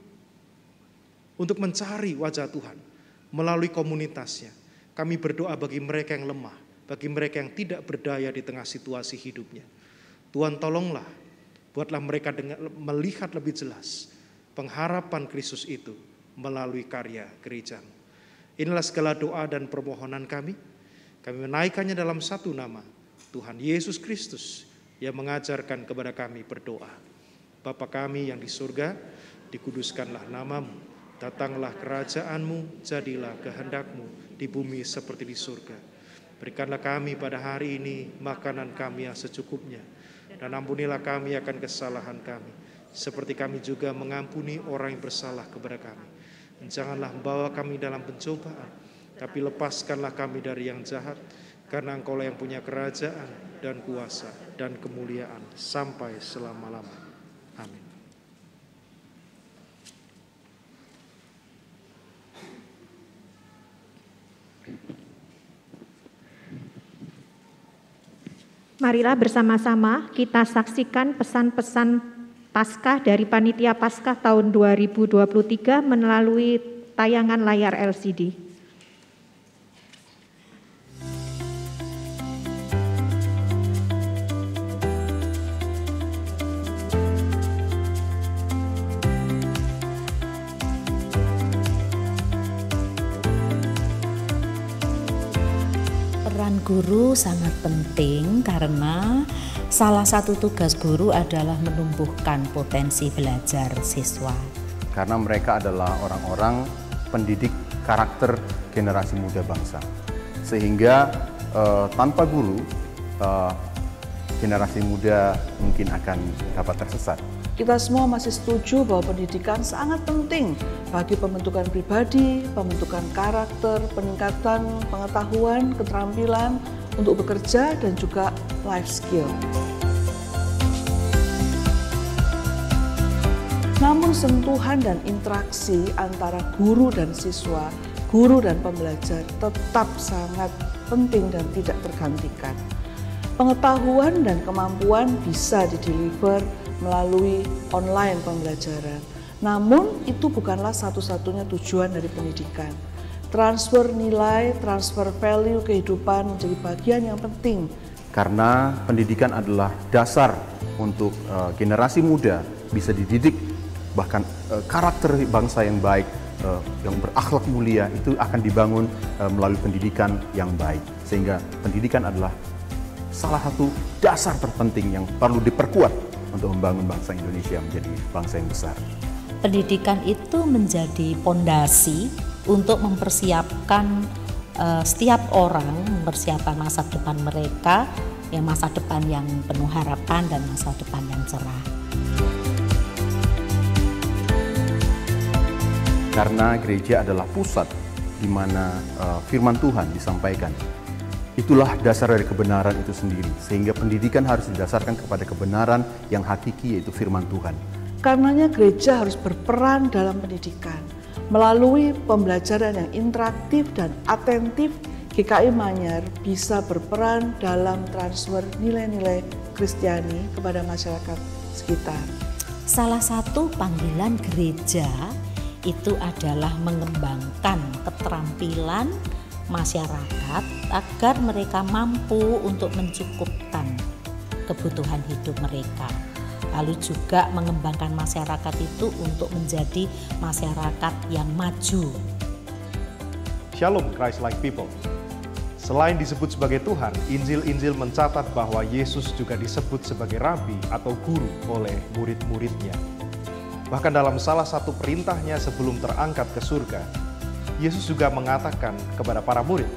untuk mencari wajah Tuhan melalui komunitasnya. Kami berdoa bagi mereka yang lemah, bagi mereka yang tidak berdaya di tengah situasi hidupnya. Tuhan tolonglah, buatlah mereka melihat lebih jelas pengharapan Kristus itu melalui karya gereja-Mu. Inilah segala doa dan permohonan kami. Kami menaikkannya dalam satu nama, Tuhan Yesus Kristus, yang mengajarkan kepada kami berdoa. Bapa kami yang di surga, dikuduskanlah nama-Mu. Datanglah kerajaan-Mu, jadilah kehendak-Mu di bumi seperti di surga. Berikanlah kami pada hari ini makanan kami yang secukupnya. Dan ampunilah kami akan kesalahan kami, seperti kami juga mengampuni orang yang bersalah kepada kami. Dan janganlah membawa kami dalam pencobaan, tapi lepaskanlah kami dari yang jahat. Karena Engkau-lah yang punya kerajaan dan kuasa dan kemuliaan sampai selama-lamanya. Amin. Marilah bersama-sama kita saksikan pesan-pesan Paskah dari Panitia Paskah tahun 2023 melalui tayangan layar LCD. Peran guru sangat penting karena salah satu tugas guru adalah menumbuhkan potensi belajar siswa. Karena mereka adalah orang-orang pendidik karakter generasi muda bangsa. Sehingga tanpa guru, generasi muda mungkin akan dapat tersesat. Kita semua masih setuju bahwa pendidikan sangat penting bagi pembentukan pribadi, pembentukan karakter, peningkatan pengetahuan, keterampilan untuk bekerja dan juga life skill. Namun sentuhan dan interaksi antara guru dan siswa, guru dan pembelajar tetap sangat penting dan tidak tergantikan. Pengetahuan dan kemampuan bisa dideliver melalui online pembelajaran. Namun itu bukanlah satu-satunya tujuan dari pendidikan. Transfer nilai, transfer value kehidupan menjadi bagian yang penting. Karena pendidikan adalah dasar untuk generasi muda bisa dididik, bahkan karakter bangsa yang baik, yang berakhlak mulia itu akan dibangun melalui pendidikan yang baik. Sehingga pendidikan adalah salah satu dasar terpenting yang perlu diperkuat untuk membangun bangsa Indonesia menjadi bangsa yang besar. Pendidikan itu menjadi pondasi untuk mempersiapkan setiap orang, mempersiapkan masa depan mereka, masa depan yang penuh harapan dan masa depan yang cerah. Karena gereja adalah pusat di mana firman Tuhan disampaikan. Itulah dasar dari kebenaran itu sendiri, sehingga pendidikan harus didasarkan kepada kebenaran yang hakiki, yaitu firman Tuhan. Karenanya gereja harus berperan dalam pendidikan. Melalui pembelajaran yang interaktif dan atentif, GKI Manyar bisa berperan dalam transfer nilai-nilai Kristiani kepada masyarakat sekitar. Salah satu panggilan gereja itu adalah mengembangkan keterampilan masyarakat agar mereka mampu untuk mencukupkan kebutuhan hidup mereka. lalu juga mengembangkan masyarakat itu untuk menjadi masyarakat yang maju. Shalom Christ-like people. Selain disebut sebagai Tuhan, Injil-Injil mencatat bahwa Yesus juga disebut sebagai Rabi atau Guru oleh murid-muridnya. Bahkan dalam salah satu perintahnya sebelum terangkat ke surga, Yesus juga mengatakan kepada para murid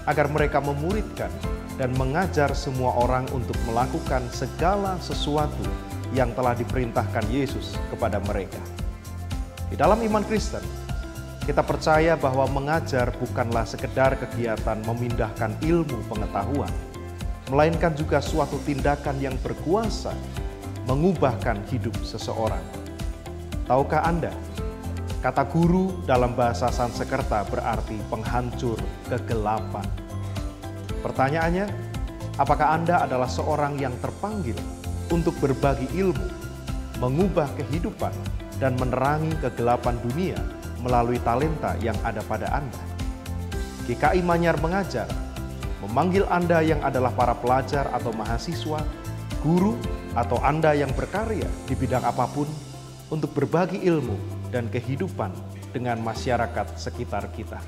agar mereka memuridkan dan mengajar semua orang untuk melakukan segala sesuatu yang telah diperintahkan Yesus kepada mereka. Di dalam iman Kristen, kita percaya bahwa mengajar bukanlah sekedar kegiatan memindahkan ilmu pengetahuan, melainkan juga suatu tindakan yang berkuasa mengubahkan hidup seseorang. Tahukah Anda, kata guru dalam bahasa Sanskerta berarti penghancur kegelapan. Pertanyaannya, apakah Anda adalah seorang yang terpanggil untuk berbagi ilmu, mengubah kehidupan, dan menerangi kegelapan dunia melalui talenta yang ada pada Anda? GKI Manyar mengajar, memanggil Anda yang adalah para pelajar atau mahasiswa, guru, atau Anda yang berkarya di bidang apapun untuk berbagi ilmu dan kehidupan dengan masyarakat sekitar kita.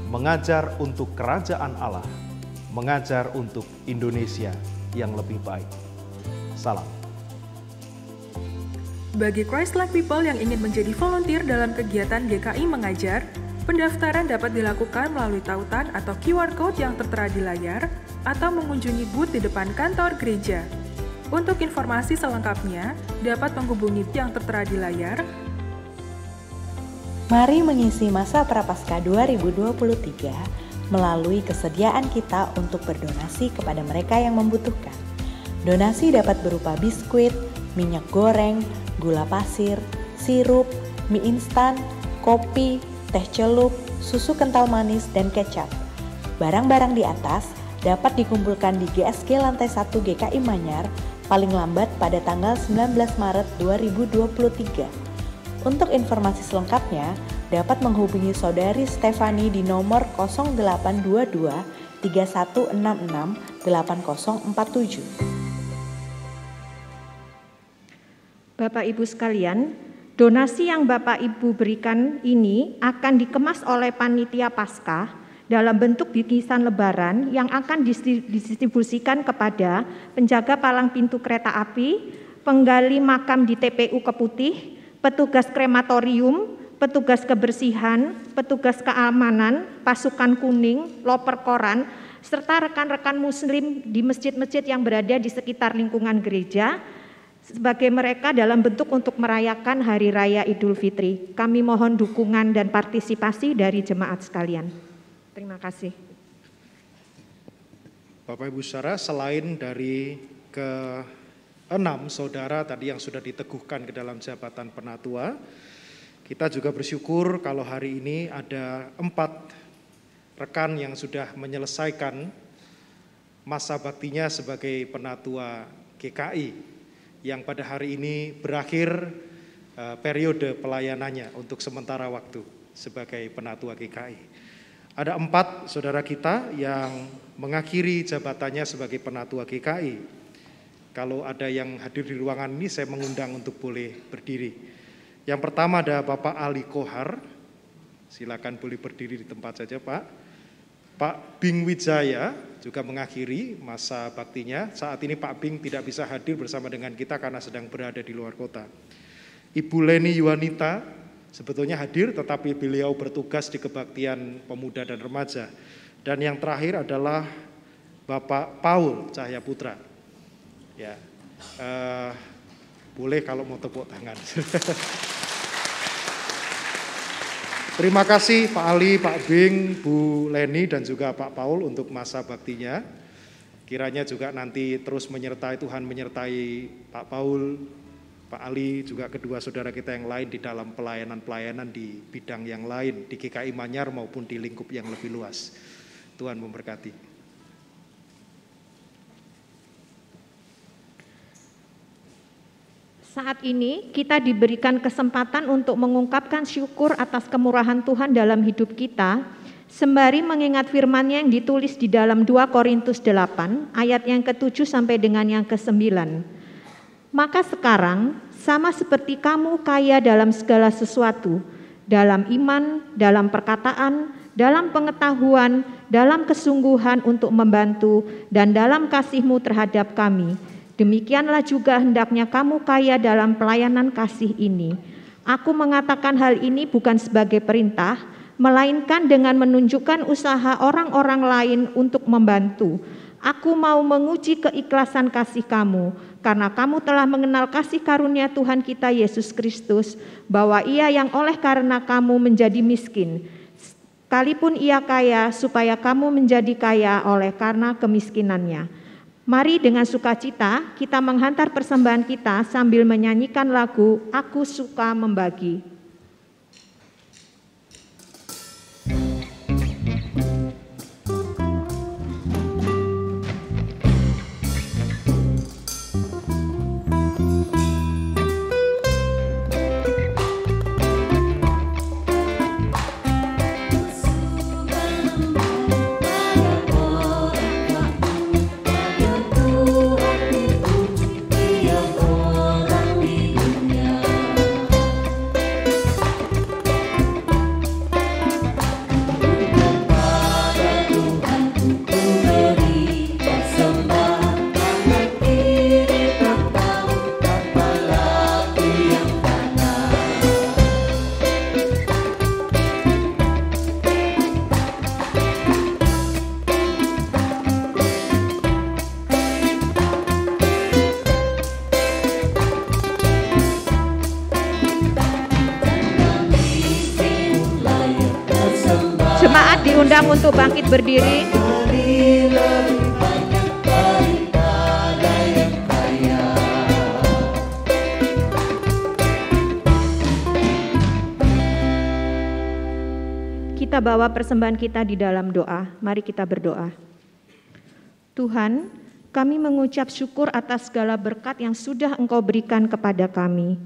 Mengajar untuk kerajaan Allah, mengajar untuk Indonesia yang lebih baik. Salam. Bagi Christ-like people yang ingin menjadi volunteer dalam kegiatan GKI Mengajar, pendaftaran dapat dilakukan melalui tautan atau QR Code yang tertera di layar atau mengunjungi booth di depan kantor gereja. Untuk informasi selengkapnya, dapat menghubungi yang tertera di layar. Mari mengisi masa Prapaskah 2023 melalui kesediaan kita untuk berdonasi kepada mereka yang membutuhkan. Donasi dapat berupa biskuit, minyak goreng, gula pasir, sirup, mie instan, kopi, teh celup, susu kental manis, dan kecap. Barang-barang di atas dapat dikumpulkan di GSG Lantai 1 GKI Manyar paling lambat pada tanggal 19 Maret 2023. Untuk informasi selengkapnya, dapat menghubungi Saudari Stefani di nomor 0822 3166 8047. Bapak Ibu sekalian, donasi yang Bapak Ibu berikan ini akan dikemas oleh panitia Paskah dalam bentuk bingkisan lebaran yang akan didistribusikan kepada penjaga palang pintu kereta api, penggali makam di TPU Keputih, petugas krematorium, petugas kebersihan, petugas keamanan, pasukan kuning, loper koran, serta rekan-rekan muslim di masjid-masjid yang berada di sekitar lingkungan gereja, sebagai mereka dalam bentuk untuk merayakan Hari Raya Idul Fitri. Kami mohon dukungan dan partisipasi dari jemaat sekalian. Terima kasih. Bapak Ibu saudara, selain dari ke-6 saudara tadi yang sudah diteguhkan ke dalam jabatan penatua, kita juga bersyukur kalau hari ini ada 4 rekan yang sudah menyelesaikan masa baktinya sebagai penatua GKI, yang pada hari ini berakhir periode pelayanannya untuk sementara waktu sebagai penatua GKI. Ada 4 saudara kita yang mengakhiri jabatannya sebagai penatua GKI. Kalau ada yang hadir di ruangan ini, saya mengundang untuk boleh berdiri. Yang pertama ada Bapak Ali Kohar, silakan boleh berdiri di tempat saja Pak. Pak Bing Wijaya juga mengakhiri masa baktinya. Saat ini Pak Bing tidak bisa hadir bersama dengan kita karena sedang berada di luar kota. Ibu Leni Yuanita sebetulnya hadir, tetapi beliau bertugas di kebaktian pemuda dan remaja. Dan yang terakhir adalah Bapak Paul Cahaya Putra. Ya, boleh kalau mau tepuk tangan. Terima kasih Pak Ali, Pak Bing, Bu Leni, dan juga Pak Paul untuk masa baktinya. Kiranya juga nanti terus menyertai, Tuhan menyertai Pak Paul, Pak Ali, juga kedua saudara kita yang lain di dalam pelayanan-pelayanan di bidang yang lain, di GKI Manyar maupun di lingkup yang lebih luas. Tuhan memberkati. Saat ini kita diberikan kesempatan untuk mengungkapkan syukur atas kemurahan Tuhan dalam hidup kita, sembari mengingat firman-Nya yang ditulis di dalam 2 Korintus 8 ayat yang ke-7 sampai dengan yang ke-9. Maka sekarang, sama seperti kamu kaya dalam segala sesuatu, dalam iman, dalam perkataan, dalam pengetahuan, dalam kesungguhan untuk membantu, dan dalam kasihmu terhadap kami, demikianlah juga hendaknya kamu kaya dalam pelayanan kasih ini. Aku mengatakan hal ini bukan sebagai perintah, melainkan dengan menunjukkan usaha orang-orang lain untuk membantu. Aku mau menguji keikhlasan kasih kamu, karena kamu telah mengenal kasih karunia Tuhan kita Yesus Kristus, bahwa Ia yang oleh karena kamu menjadi miskin, sekalipun Ia kaya, supaya kamu menjadi kaya oleh karena kemiskinannya. Mari dengan sukacita kita menghantar persembahan kita sambil menyanyikan lagu Aku Suka Membagi. Jemaat diundang untuk bangkit berdiri. Kita bawa persembahan kita di dalam doa. Mari kita berdoa. Tuhan, kami mengucap syukur atas segala berkat yang sudah Engkau berikan kepada kami.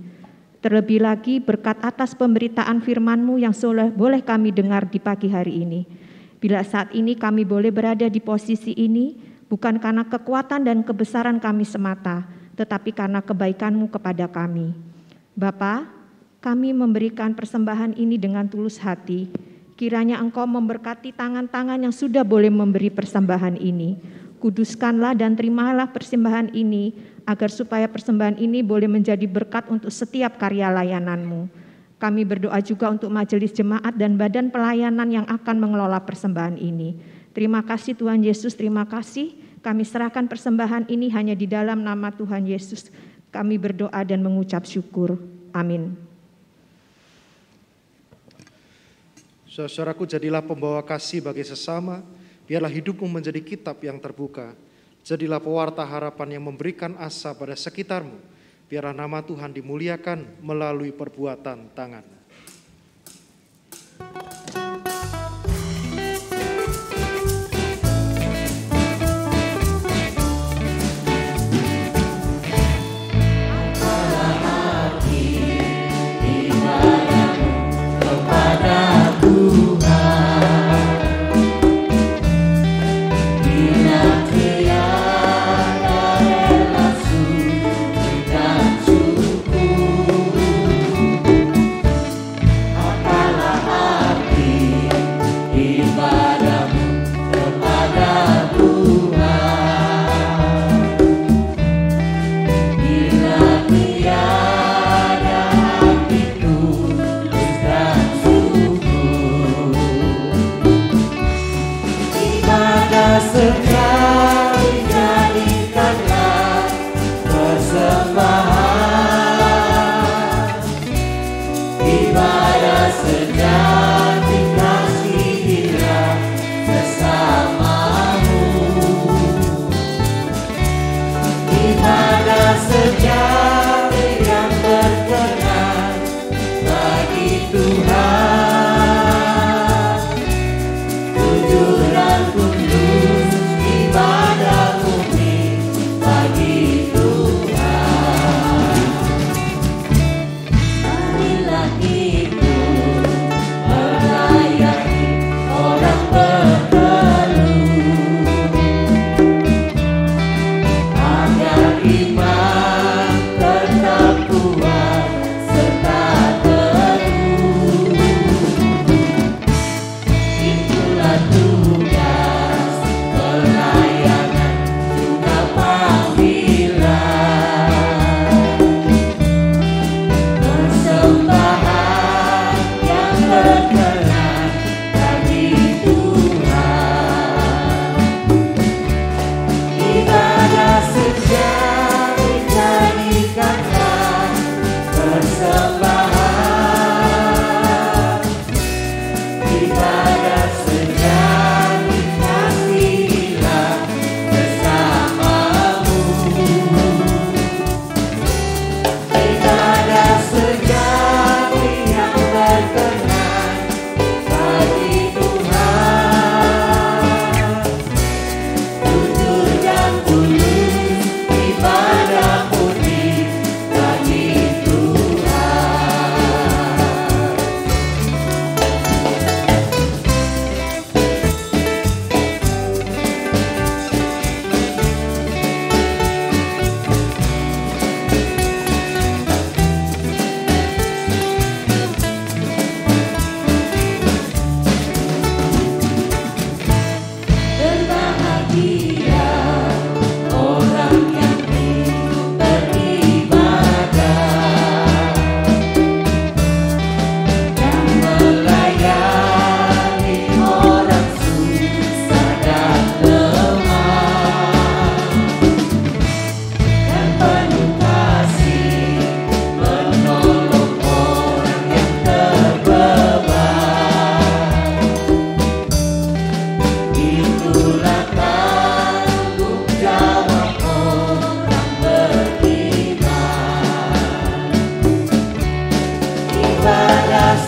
Terlebih lagi berkat atas pemberitaan firman-Mu yang boleh kami dengar di pagi hari ini. Bila saat ini kami boleh berada di posisi ini, bukan karena kekuatan dan kebesaran kami semata, tetapi karena kebaikan-Mu kepada kami. Bapa, kami memberikan persembahan ini dengan tulus hati. Kiranya Engkau memberkati tangan-tangan yang sudah boleh memberi persembahan ini. Kuduskanlah dan terimalah persembahan ini, agar supaya persembahan ini boleh menjadi berkat untuk setiap karya layanan-Mu. Kami berdoa juga untuk majelis jemaat dan badan pelayanan yang akan mengelola persembahan ini. Terima kasih Tuhan Yesus, terima kasih. Kami serahkan persembahan ini hanya di dalam nama Tuhan Yesus. Kami berdoa dan mengucap syukur. Amin. Saudaraku, jadilah pembawa kasih bagi sesama, biarlah hidupmu menjadi kitab yang terbuka. Jadilah pewarta harapan yang memberikan asa pada sekitarmu. Biarlah nama Tuhan dimuliakan melalui perbuatan tangan. Iman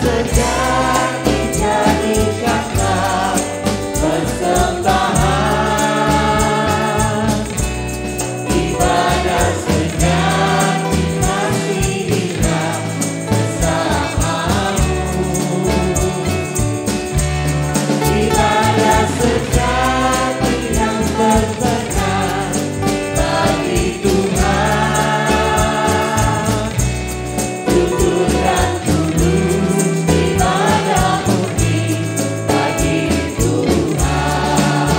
sejati jadikanlah persembahan, ibadah sejati kasihilah bersamamu, ibadah sejati yang berkenan bagi Tuhan, jujur dan tulus ibadah murni bagi Tuhan.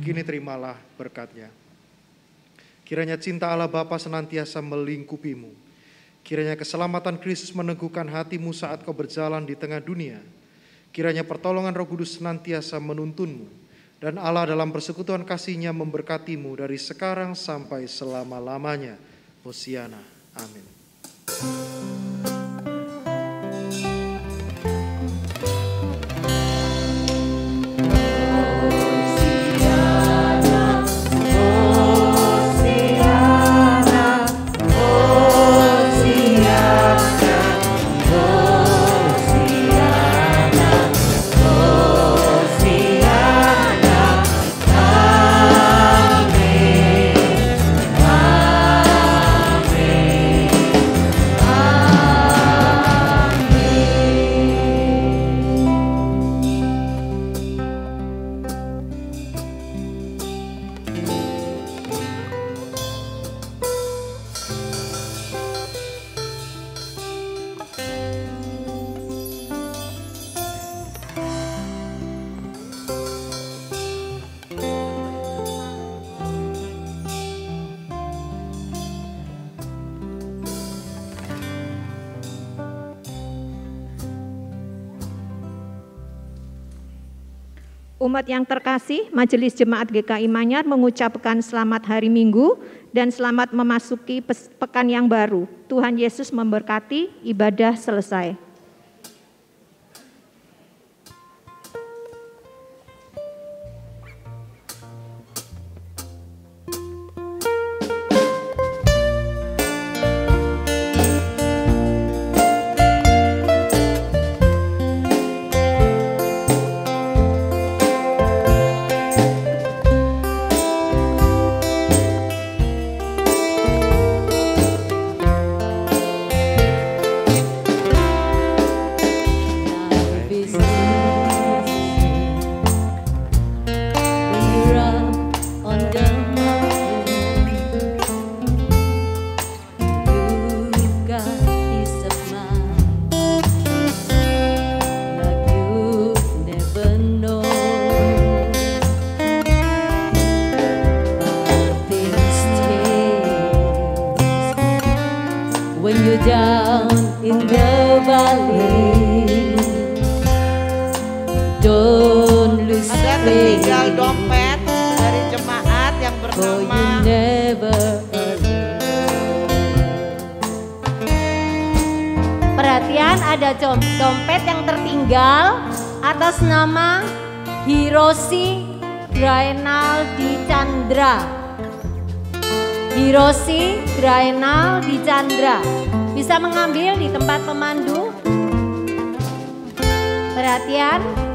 Kini terimalah berkat-Nya. Kiranya cinta Allah Bapa senantiasa melingkupimu. Kiranya keselamatan Kristus meneguhkan hatimu saat kau berjalan di tengah dunia. Kiranya pertolongan Roh Kudus senantiasa menuntunmu. Dan Allah dalam persekutuan kasih-Nya memberkatimu dari sekarang sampai selama-lamanya. Hosiana. Amin. Umat yang terkasih, Majelis Jemaat GKI Manyar mengucapkan selamat hari Minggu dan selamat memasuki pekan yang baru. Tuhan Yesus memberkati, ibadah selesai. down in the valley. Don't lose Ada tertinggal dompet dari jemaat yang bernama Perhatian, ada dompet yang tertinggal atas nama Hiroshi Grainaldi Chandra. Hiroshi Grainaldi Chandra. Bisa mengambil di tempat pemandu. Perhatian.